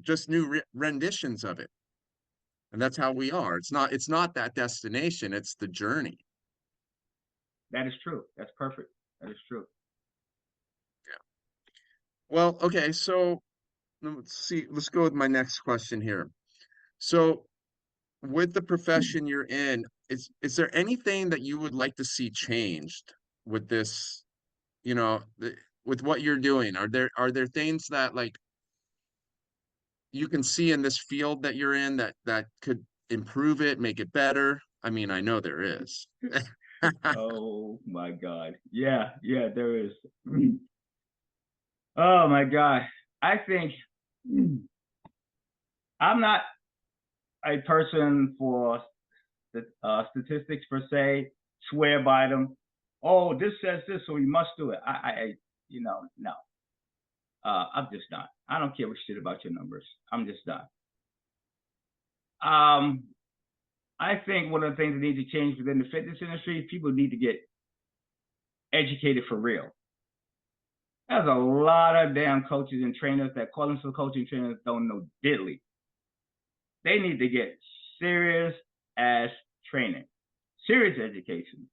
just new renditions of it. And that's how we are. It's not that destination, it's the journey. that is true. That's perfect. That is true. Well, okay, so let's see, let's go with my next question here. So with the profession you're in, is there anything that you would like to see changed with this, with what you're doing? Are there things that like you can see in this field that you're in that could improve it, make it better? I mean, I know there is. Oh my God. Yeah, yeah, there is. Oh my God. I think I'm not a person for statistics per se, swear by them. Oh, this says this, so we must do it. No. I'm just not. I don't care what shit about your numbers. I'm just not. Um, I think one of the things that need to change within the fitness industry, people need to get educated for real. There's a lot of damn coaches and trainers that call themselves coaching trainers don't know diddly. They need to get serious ass training, serious education,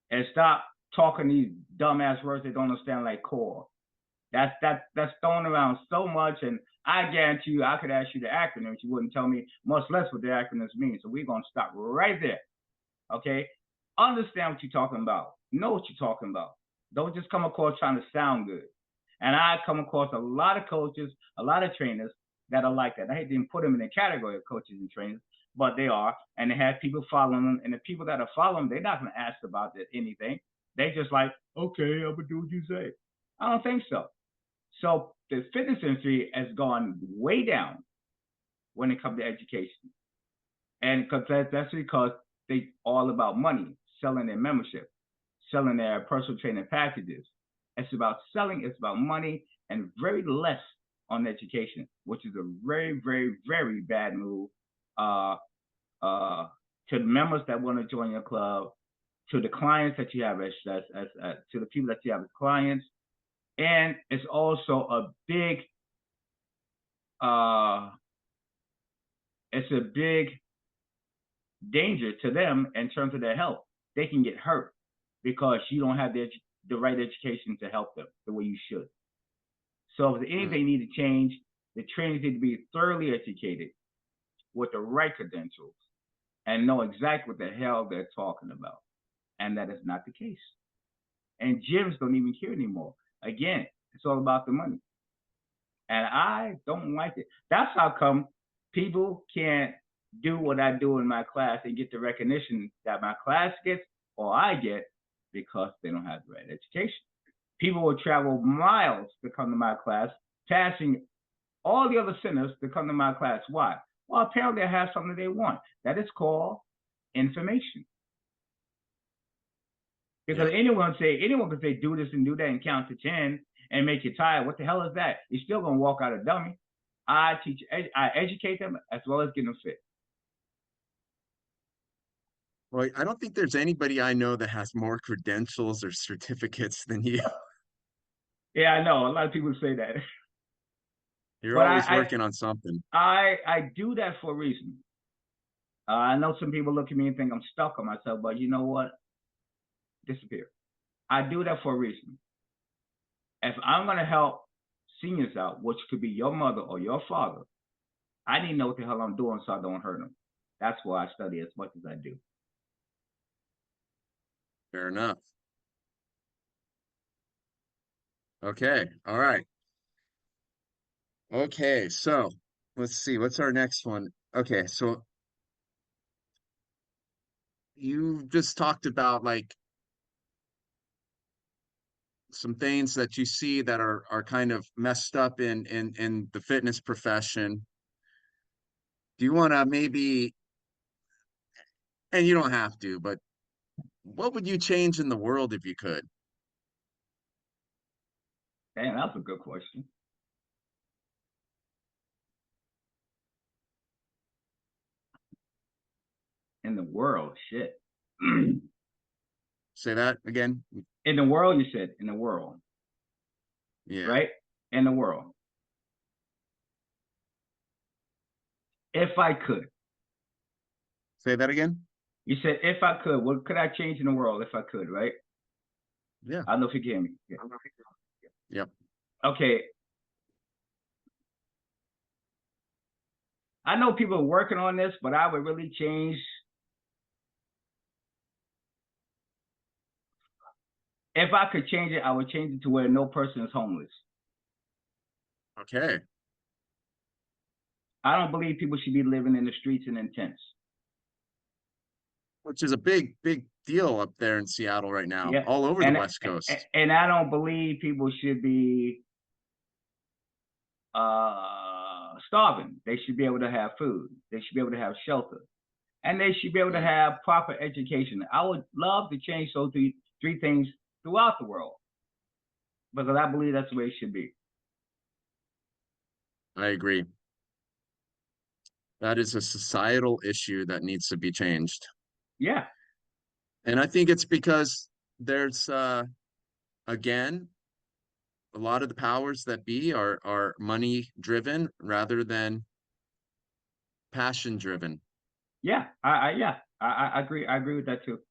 and stop talking these dumbass words they don't understand like core. That's thrown around so much, and I guarantee you, I could ask you the acronyms, you wouldn't tell me much less what the acronyms mean. So we're gonna stop right there. Okay, understand what you're talking about. Know what you're talking about. Don't just come across trying to sound good. And I come across a lot of coaches, a lot of trainers that are like that. I hate to even put them in the category of coaches and trainers, but they are. And they have people following them. And the people that are following them, they're not going to ask about anything. They just like, okay, I'm going to do what you say. I don't think so. So the fitness industry has gone way down when it comes to education. And that's because they all about money, selling their membership, selling their personal training packages. It's about selling, it's about money, and very less on education, which is a very, very, very bad move to the members that want to join your club, to the clients that you have to the people that you have as clients. And it's also a big it's a big danger to them in terms of their health. They can get hurt because you don't have the right education to help them the way you should. So if there's anything need to change, the trainers need to be thoroughly educated with the right credentials and know exactly what the hell they're talking about. And that is not the case. And gyms don't even care anymore. Again, it's all about the money. And I don't like it. That's how come people can't do what I do in my class and get the recognition that my class gets or I get because they don't have the right education. People will travel miles to come to my class, passing all the other centers to come to my class. Why? Well, apparently I have something they want. That is called information. Because Yeah. anyone can say do this and do that and count to 10 and make you tired. What the hell is that? You're still gonna walk out a dummy. I educate them as well as get them fit. Well, I don't think there's anybody I know that has more credentials or certificates than you. Yeah, I know. A lot of people say that. You're But always working on something. I do that for a reason. I know some people look at me and think I'm stuck on myself, but you know what? Disappear. I do that for a reason. If I'm gonna help seniors out, which could be your mother or your father, I need to know what the hell I'm doing so I don't hurt them. That's why I study as much as I do. Fair enough. Okay. All right. Okay. So let's see. What's our next one? Okay. So you just talked about like some things that you see that are kind of messed up in the fitness profession. Do you want to maybe, and you don't have to, but what would you change in the world if you could? Damn, that's a good question. In the world, shit. Say that again. In the world, you said in the world, Yeah. right? In the world. If I could. Say that again. You said if I could, what could I change in the world if I could, right? Yeah. I don't know if you can hear me. Yeah. Yep. Okay. I know people are working on this, but I would really change. If I could change it, I would change it to where no person is homeless. Okay. I don't believe people should be living in the streets and in tents. Which is a big, big deal up there in Seattle right now, Yeah. all over the And West Coast. and I don't believe people should be starving. They should be able to have food. They should be able to have shelter. And they should be able to have proper education. I would love to change those three things throughout the world because I believe that's the way it should be. I agree. That is a societal issue that needs to be changed. Yeah. And I think it's because there's again, a lot of the powers that be are money driven rather than passion driven. Yeah. I agree. I agree with that too.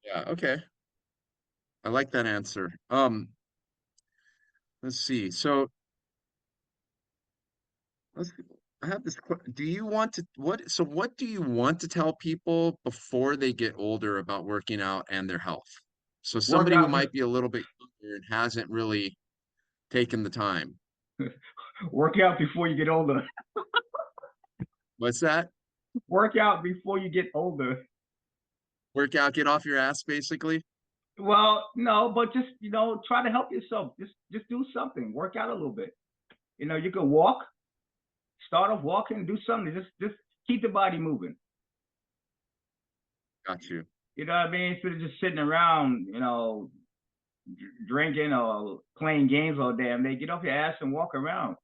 Yeah, okay. I like that answer. Let's see. So let's I have this do you want to what do you want to tell people before they get older about working out and their health? So Work somebody who out, might be a little bit younger and hasn't really taken the time. work out before you get older. What's that? Work out before you get older. Work out, get off your ass, basically. Well, no, but just try to help yourself. Just do something. Work out a little bit. You can walk. Start off walking. Do something. Just keep the body moving. Got you. You know what I mean? Instead of just sitting around, drinking or playing games all damn day. Get off your ass and walk around.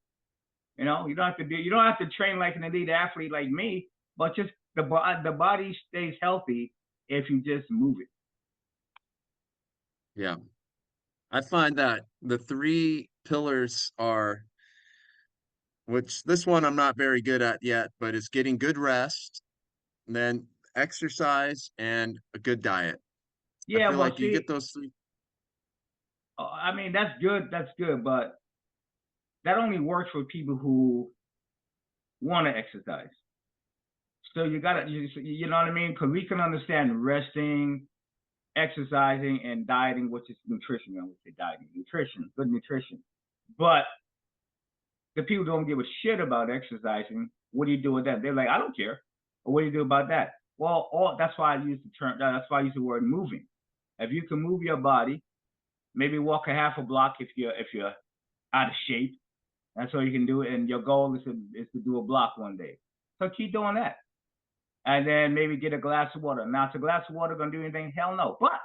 You don't have to you don't have to train like an elite athlete like me, but just the body stays healthy if you just move it. Yeah. I find that the three pillars are, which this one I'm not very good at yet, but it's getting good rest, and then exercise and a good diet. I Yeah, feel well, like you see, get those three. I mean that's good. That's good, but that only works for people who want to exercise. So you gotta, you know what I mean? Because we can understand resting, exercising, and dieting, which is nutrition. I would say dieting, nutrition, good nutrition. But the people don't give a shit about exercising. What do you do with that? They're like, I don't care. Or what do you do about that? Well, that's why I use the term. That's why I use the word moving. If you can move your body, maybe walk a half a block if you're out of shape. That's all you can do. And your goal is to do a block one day. So keep doing that. And then maybe get a glass of water. Now, is a glass of water going to do anything? Hell no. But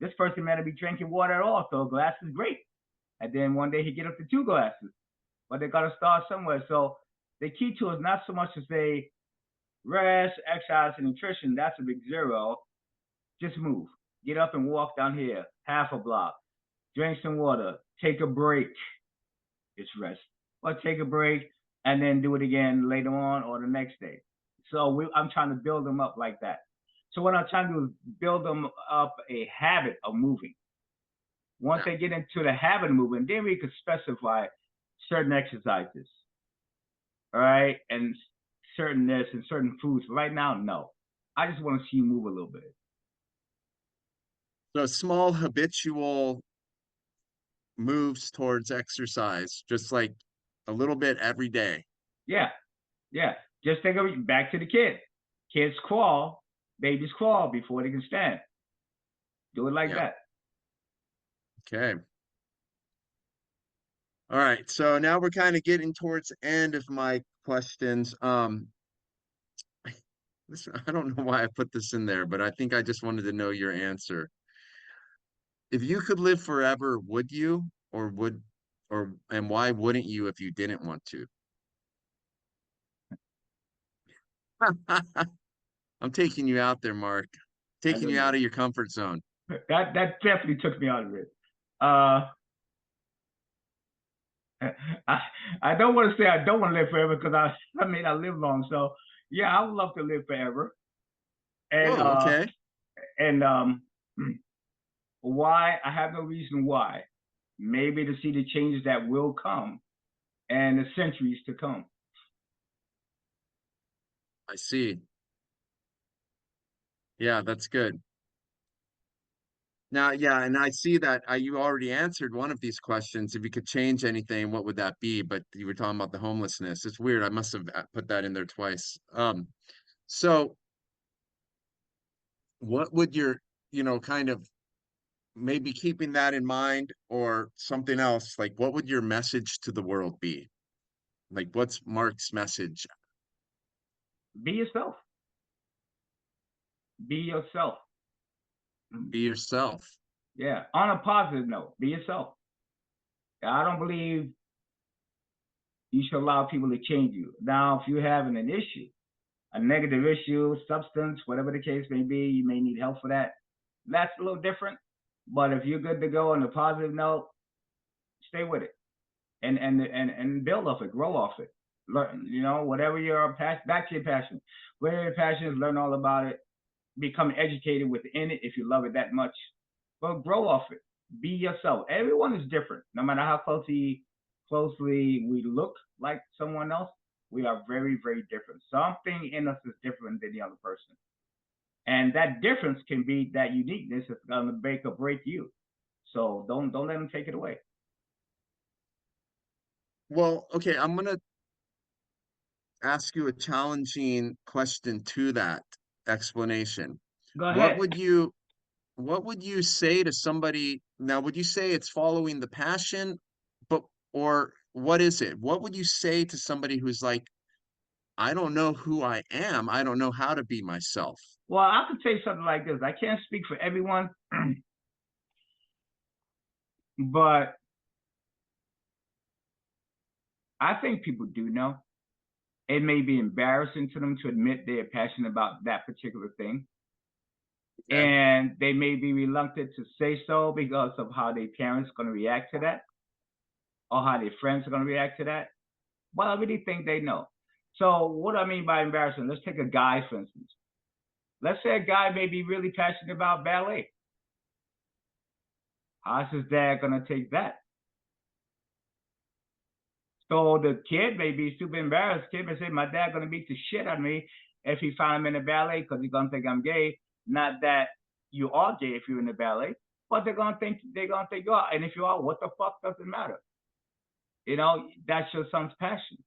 this person may not be drinking water at all, so a glass is great. And then one day he get up to 2 glasses. But they got to start somewhere. So the key to it is not so much to say rest, exercise, and nutrition. That's a big zero. Just move. Get up and walk down here, half a block. Drink some water. Take a break. It's rest. Or take a break and then do it again later on or the next day. So I'm trying to build them up like that. So what I'm trying to do is build them up a habit of moving. Once they get into the habit of moving, then we could specify certain exercises, all right, and certain this and certain foods. Right now, no. I just want to see you move a little bit. So small habitual moves towards exercise, just like a little bit every day. Yeah, yeah. Just think of it back to the kid. Kids crawl, babies crawl before they can stand. Do it like that. Okay. All right. So now we're kind of getting towards the end of my questions. I don't know why I put this in there, but I think I just wanted to know your answer. If you could live forever, would you, or would, or, and why wouldn't you if you didn't want to? I'm taking you out there, Mark. I Taking don't you out know. of your comfort zone. That definitely took me out of it. Uh, I I don't want to say I don't want to live forever because I may not live long. So yeah, I would love to live forever. And Whoa, uh okay. and um why? I have no reason why. Maybe to see the changes that will come and the centuries to come. I see. Yeah, that's good. Now, yeah, and I see that you already answered one of these questions. If you could change anything, what would that be? But you were talking about the homelessness. It's weird. I must have put that in there twice. So what would your, kind of maybe keeping that in mind or something else, like what would your message to the world be? Like what's Mark's message? Be yourself. Be yourself. Be yourself. Yeah. On a positive note, be yourself. I don't believe you should allow people to change you. Now, if you're having an issue, a negative issue, substance, whatever the case may be, you may need help for that. That's a little different. But if you're good to go on a positive note, stay with it and build off it, grow off it. Learn, whatever your passion, back to your passion. Whatever your passion is, learn all about it. Become educated within it if you love it that much. But grow off it. Be yourself. Everyone is different. No matter how closely we look like someone else, we are very, very different. Something in us is different than the other person. And that difference can be that uniqueness is gonna make or break you. So don't let them take it away. Well, okay, I'm gonna ask you a challenging question to that explanation. Go What ahead. would you what would you say to somebody now? Would you say it's following the passion, but or what is it? What would you say to somebody who's like, I don't know who I am. I don't know how to be myself. Well, I could say something like this. I can't speak for everyone, but I think people do know. It may be embarrassing to them to admit they're passionate about that particular thing. Okay. And they may be reluctant to say so because of how their parents are going to react to that or how their friends are going to react to that. But I really think they know. So what do I mean by embarrassing? Let's take a guy, for instance. Let's say a guy may be really passionate about ballet. How's his dad going to take that? So the kid may be super embarrassed. Kid may say, "My dad gonna beat the shit out of me if he find him in the ballet because he's gonna think I'm gay." Not that you are gay if you're in the ballet, but they're gonna think you are. And if you are, what the fuck does it matter? That's your son's passion.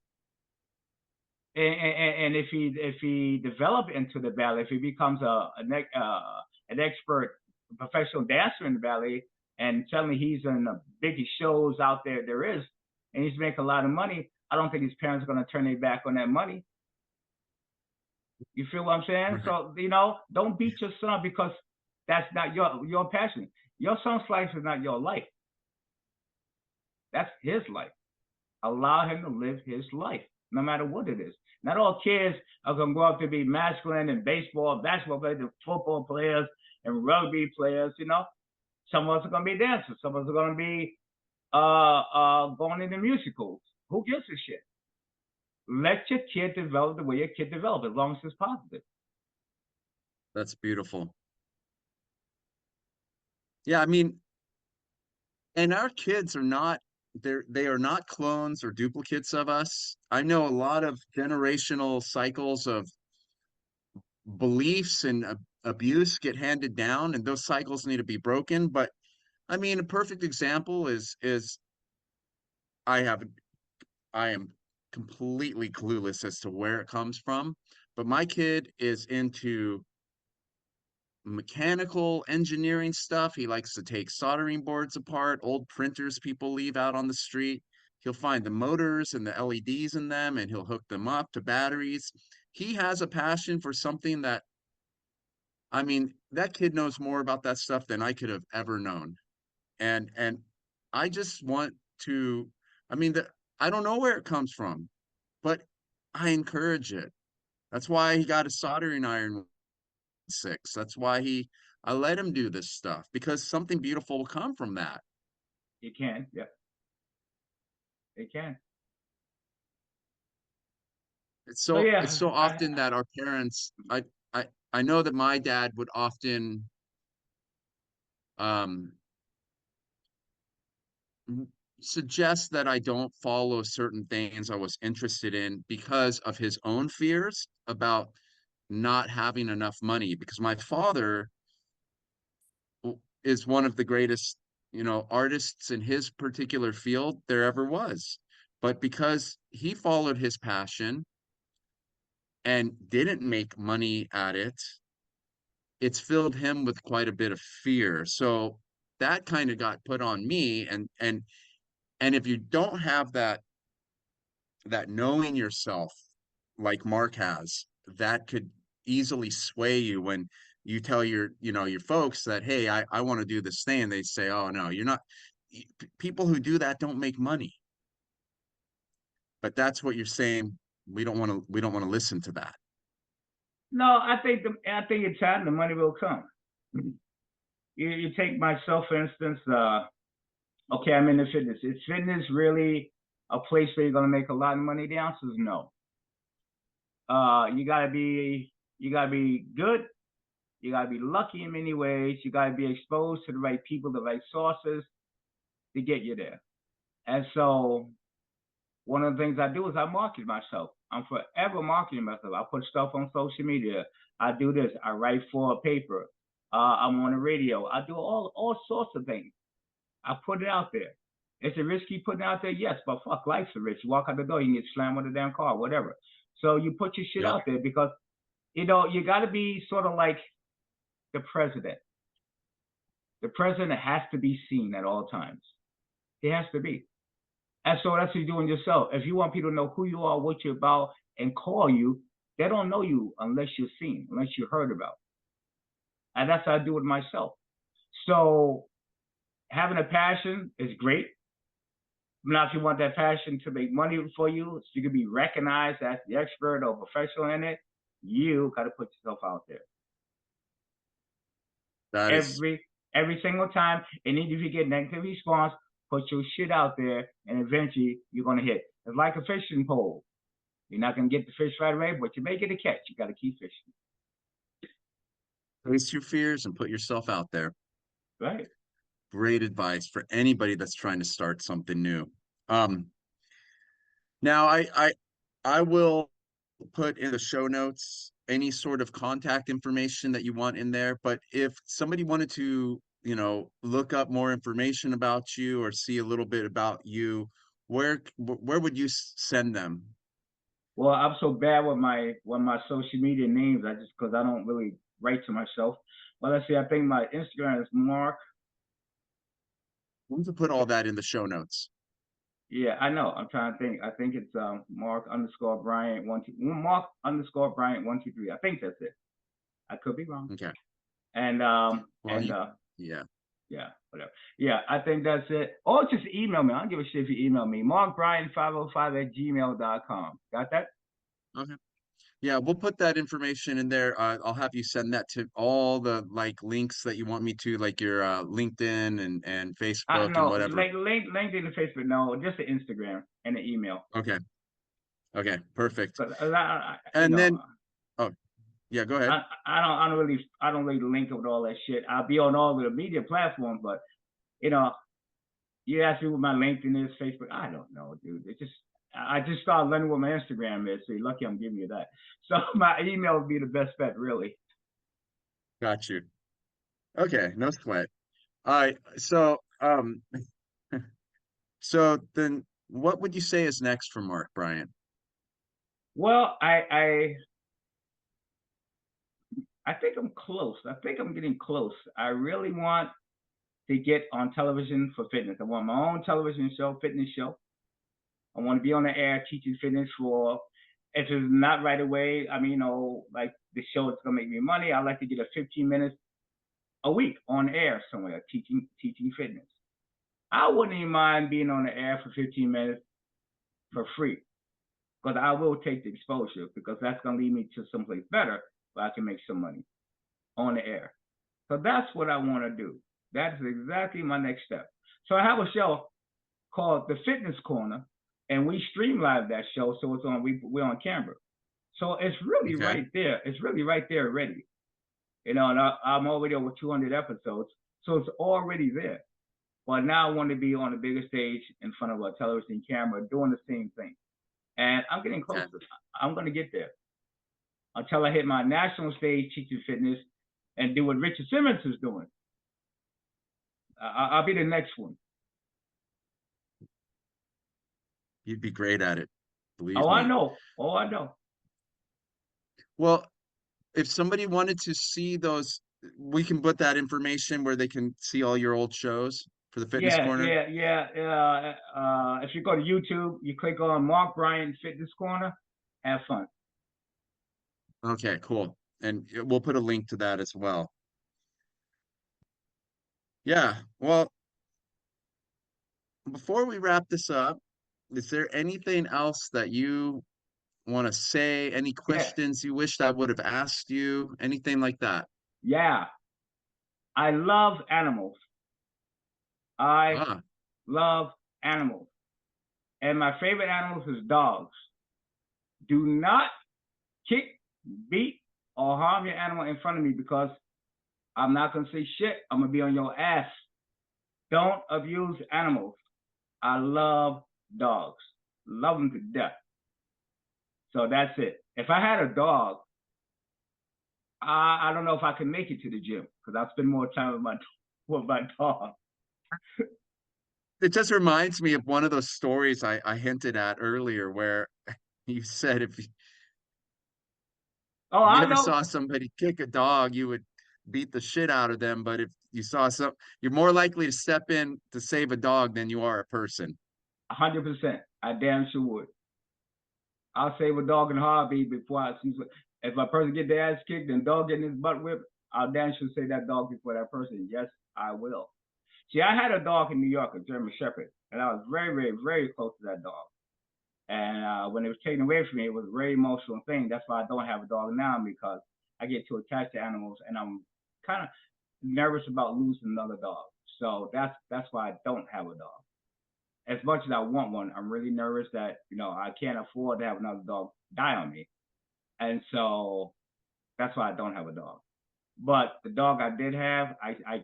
And if he develop into the ballet, if he becomes an expert professional dancer in the ballet, and suddenly he's in the biggest shows out there is, and he's making a lot of money, I don't think his parents are going to turn their back on that money. You feel what I'm saying? Right. So don't beat your son because that's not your passion. Your son's life is not your life. That's his life. Allow him to live his life, no matter what it is. Not all kids are going to grow up to be masculine and baseball, basketball players, and football players, and rugby players. Some of us are going to be dancers. Some of us are going to be going into musicals. Who gives a shit? Let your kid develop the way your kid develops, as long as it's positive. That's beautiful. Yeah, I mean, and our kids are not they are not clones or duplicates of us. I know a lot of generational cycles of beliefs and abuse get handed down, and those cycles need to be broken. But I mean, a perfect example is I have I am completely clueless as to where it comes from, but my kid is into mechanical engineering stuff. He likes to take soldering boards apart, old printers people leave out on the street. He'll find the motors and the LEDs in them and he'll hook them up to batteries. He has a passion for something that, I mean, that kid knows more about that stuff than I could have ever known. And I just want to, I mean, I don't know where it comes from, but I encourage it. That's why he got a soldering iron 6. That's why I let him do this stuff because something beautiful will come from that. It can. Yeah, it can. So It's so yeah, often that our parents, I know that my dad would often um suggest that I don't follow certain things I was interested in because of his own fears about not having enough money. Because my father is one of the greatest, artists in his particular field there ever was. But because he followed his passion and didn't make money at it, it's filled him with quite a bit of fear. So that kind of got put on me. And if you don't have that knowing yourself like Mark has, that could easily sway you when you tell your folks that, hey, I want to do this thing, and they say, oh no, you're not. People who do that don't make money. But that's what you're saying. We don't want to listen to that. no, I think in time the money will come. You take myself for instance. Okay, I'm into fitness. Is fitness really a place where you're gonna make a lot of money? The answer is no. You gotta be good. You gotta be lucky in many ways. You gotta be exposed to the right people, the right sources to get you there. And so one of the things I do is I market myself. I'm forever marketing myself. I put stuff on social media. I do this. I write for a paper. I'm on the radio. I do all sorts of things. I put it out there. Is it risky putting it out there? Yes, but fuck, life's a risk. You walk out the door, you can get slammed with a damn car, whatever. So you put your shit Yep. out there because you got to be sort of like the president. The president has to be seen at all times. He has to be. And so that's what you're doing yourself. If you want people to know who you are, what you're about, and call you, they don't know you unless you're seen, unless you're heard about. And that's how I do it myself. So having a passion is great. Now, if you want that passion to make money for you, so you can be recognized as the expert or professional in it, you got to put yourself out there That is every single time. And even if you get negative response, put your shit out there, and eventually you're gonna hit. It's like a fishing pole. You're not gonna get the fish right away, but you may get a catch. You got to keep fishing. face your fears and put yourself out there. Right. Great advice for anybody that's trying to start something new. Um, Now I will put in the show notes any sort of contact information that you want in there. But if somebody wanted to, look up more information about you or see a little bit about you, where would you send them? Well, I'm so bad with my social media names. I just because I don't really write to myself. Well, let's see. I think my Instagram is Mark. We'll put all that in the show notes. Yeah, I know. I'm trying to think. I think it's Mark underscore Bryant 12 Mark underscore Bryant 123. I think that's it. I could be wrong. Okay. And Well, yeah. yeah, whatever. Yeah, I think that's it. Or just email me. I don't give a shit if you email me. MarkBryan505 at gmail.com. Got that? Okay. Yeah, we'll put that information in there. I'll have you send that to all the links that you want me to, like your LinkedIn and Facebook and No, whatever. LinkedIn and Facebook. No, just the Instagram and the email. Okay. Okay. Perfect. But And then, oh yeah, go ahead. I don't really link with all that shit. I'll be on all the media platforms, but you know, you ask me what my LinkedIn is, Facebook. I don't know, dude. I just started learning what my Instagram is. So you're lucky I'm giving you that. So my email would be the best bet, really. Got you. Okay, no sweat. All right. So then what would you say is next for Mark Bryant? Well, I think I'm close. I think I'm getting close. I really want to get on television for fitness. I want my own television show, fitness show. I want to be on the air teaching fitness for, if it's not right away, I mean, like the show is going to make me money. I'd like to get a 15 minutes a week on air somewhere teaching fitness. I wouldn't even mind being on the air for 15 minutes for free, because I will take the exposure, because that's going to lead me to someplace better where I can make some money on the air. So that's what I want to do. That is exactly my next step. So I have a show called The Fitness Corner, and we stream live that show, so it's on. We're on camera, so it's really Okay. right there. It's really right there already. And I'm already over 200 episodes, so it's already there. But now I want to be on a bigger stage in front of a television camera doing the same thing. And I'm getting closer. Okay. I'm going to get there until I hit my national stage teaching fitness and do what Richard Simmons is doing. I'll be the next one. You'd be great at it, believe Oh, I me. know. Oh, I know. Well, if somebody wanted to see those, we can put that information where they can see all your old shows for the Fitness Yeah, Corner. yeah, yeah. If you go to YouTube, you click on Mark Bryant Fitness Corner. Have fun. Okay, cool. And we'll put a link to that as well. Yeah. Well, before we wrap this up, is there anything else that you want to say? Any Yeah, questions you wish I would have asked you? Anything like that? yeah. I love animals. I Ah, love animals. And my favorite animals is dogs. Do not kick, beat, or harm your animal in front of me, because I'm not going to say shit. I'm going to be on your ass. Don't abuse animals. I love dogs. Love them to death. So that's it. If I had a dog, I don't know if I can make it to the gym, because I spend more time with my dog. it just reminds me of one of those stories I hinted at earlier where you said if Oh, you I ever know. saw somebody kick a dog, you would beat the shit out of them. But if you saw some, you're more likely to step in to save a dog than you are a person. 100%. I damn sure would. I'll save a dog in a heartbeat before I see. If a person get their ass kicked and dog getting his butt whipped, I'll damn sure save that dog before that person. Yes, I will. See, I had a dog in New York, a German Shepherd, and I was very, very, very close to that dog. And when it was taken away from me, it was a very emotional thing. That's why I don't have a dog now, because I get too attached to animals, and I'm kind of nervous about losing another dog. So that's why I don't have a dog. As much as I want one, I'm really nervous that I can't afford to have another dog die on me, and so that's why I don't have a dog. But the dog I did have, I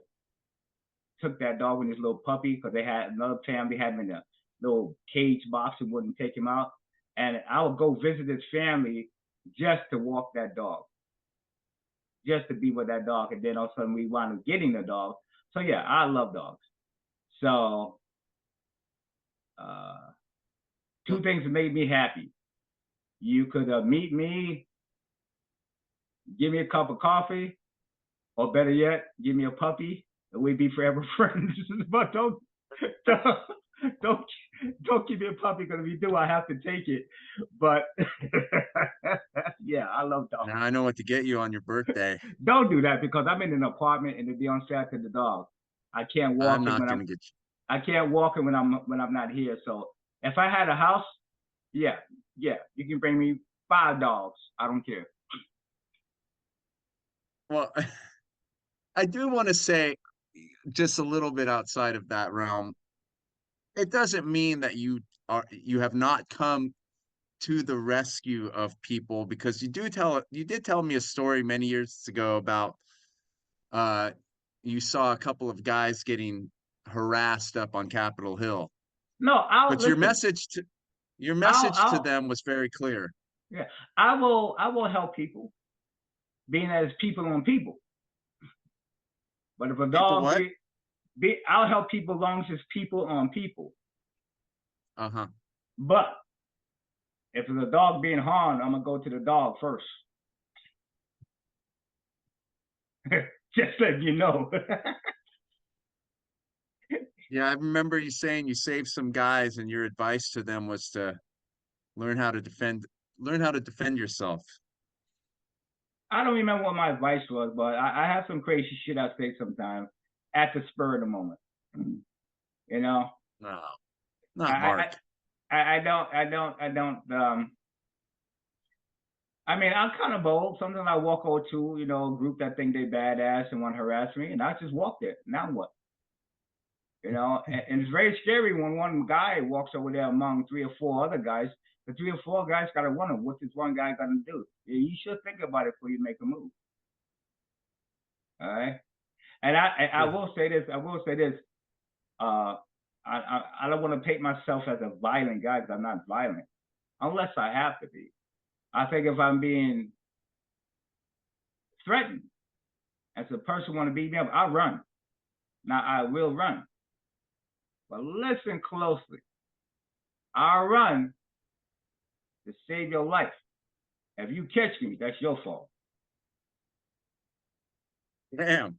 took that dog when he was a little puppy, because they had another family had him in a little cage box and wouldn't take him out. And I would go visit his family just to walk that dog, just to be with that dog. And then all of a sudden we wound up getting the dog. So yeah, I love dogs. So uh, two Well, things that made me happy. You could meet me, give me a cup of coffee, or better yet, give me a puppy, and we'd be forever friends. But don't don't don't give me a puppy, because if you do, I have to take it. But yeah, I love dogs. now I know what to get you on your birthday. Don't do that, because I'm in an apartment and it'd be unfair to the dog. I can't I'm walk him not when gonna get you. I can't walk him when I'm not here. So if I had a house, yeah, yeah, you can bring me 5 dogs. I don't care. Well, I do want to say just a little bit outside of that realm. It doesn't mean that you have not come to the rescue of people, because you did tell me a story many years ago about uh you saw a couple of guys getting harassed up on Capitol Hill. No, I'll But your listen. message to I'll them was very clear. yeah. I will help people, being as people on people. But if a People dog what? I'll help people as long as it's people on people. Uh-huh. But if it's a dog being harmed, I'm gonna go to the dog first. Just letting you know. Yeah, I remember you saying you saved some guys, and your advice to them was to learn how to defend, learn how to defend yourself. I don't remember what my advice was, but I have some crazy shit I say sometimes at the spur of the moment. You know, No, I not I Mark. I don't. I mean, I'm kind of bold. Sometimes I walk over to, a group that think they badass and want to harass me, and I just walk there. Now what? And it's very scary when one guy walks over there among 3 or 4 other guys. The 3 or 4 guys got to wonder, what's this one guy going to do? You should think about it before you make a move. All right. And I will say this. I will say this. I don't want to paint myself as a violent guy because I'm not violent, unless I have to be. I think if I'm being threatened as a person want to beat me up, I'll run. Now I will run. But listen closely. I'll run to save your life. If you catch me, that's your fault. Damn.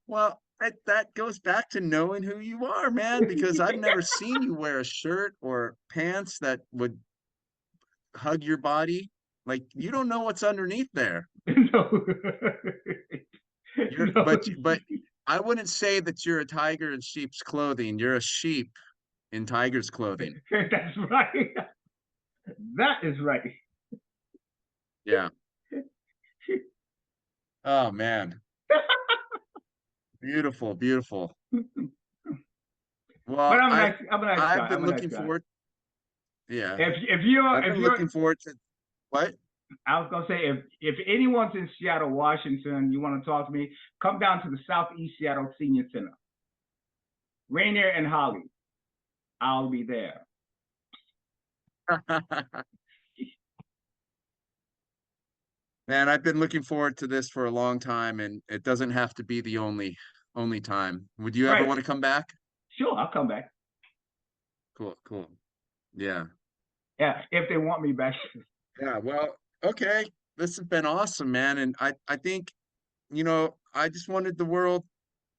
Well, that goes back to knowing who you are, man, because I've never seen you wear a shirt or pants that would hug your body. Like you don't know what's underneath there. No. You're No. but I wouldn't say that you're a tiger in sheep's clothing. You're a sheep in tiger's clothing. That's right. That is right. Yeah. Oh man. Beautiful, beautiful. But Well, I'm a nice I've guy. been I'm a nice looking guy. forward. Yeah. If you're I've if been you're looking forward to what? I was gonna say if anyone's in Seattle, Washington, you want to talk to me, come down to the Southeast Seattle Senior Center. Rainier and Holly. I'll be there. Man, I've been looking forward to this for a long time, and it doesn't have to be the only time. Would you ever Right. want to come back? Sure, I'll come back. Cool, cool. Yeah. Yeah, if they want me back. Yeah, well, okay. This has been awesome, man. And I think, I just wanted the world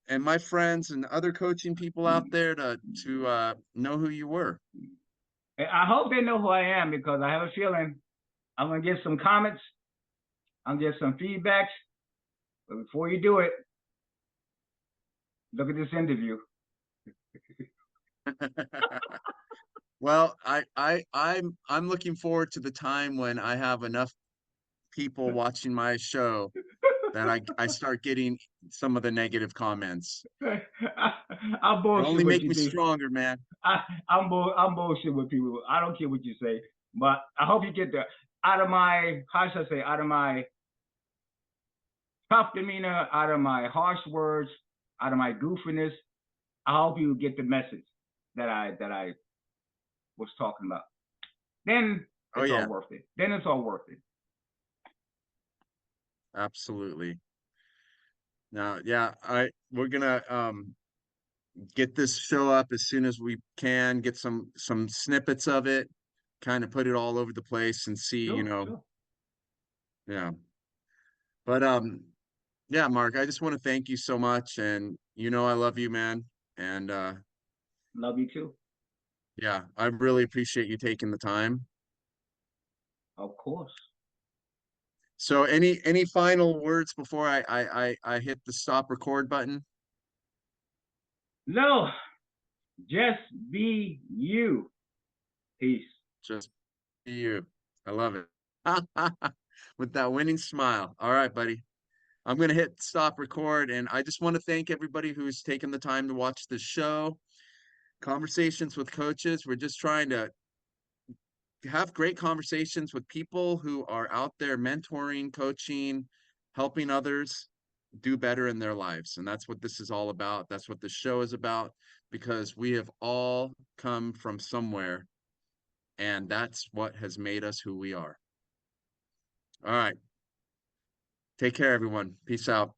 and my friends and other coaching people out there to know who you were. I hope they know who I am because I have a feeling I'm gonna get some comments. I'm gonna get some feedbacks. But before you do it, look at this interview. Well, I'm looking forward to the time when I have enough people watching my show that I start getting some of the negative comments. I'll It bullshit only with make you, me D. stronger, man. I'm bullshit with people. I don't care what you say, but I hope you get the out of my how should I say out of my tough demeanor, out of my harsh words, out of my goofiness. I hope you get the message that I was talking about. Then Oh it's all yeah, worth it. Then it's all worth it. absolutely. Now, yeah, we're gonna get this show up as soon as we can, get some snippets of it, kind of put it all over the place and see, Sure, sure. yeah. But yeah, Mark, I just want to thank you so much, and I love you, man. And Love you too. yeah, I really appreciate you taking the time. Of course. So any final words before I hit the stop record button? No, just be you. Peace. Just you. I love it. With that winning smile. All right, buddy. I'm gonna hit stop record, and I just want to thank everybody who's taken the time to watch this show. Conversations with Coaches. We're just trying to have great conversations with people who are out there mentoring, coaching, helping others do better in their lives. And that's what this is all about. That's what the show is about, because we have all come from somewhere, and that's what has made us who we are. All right. Take care, everyone. Peace out.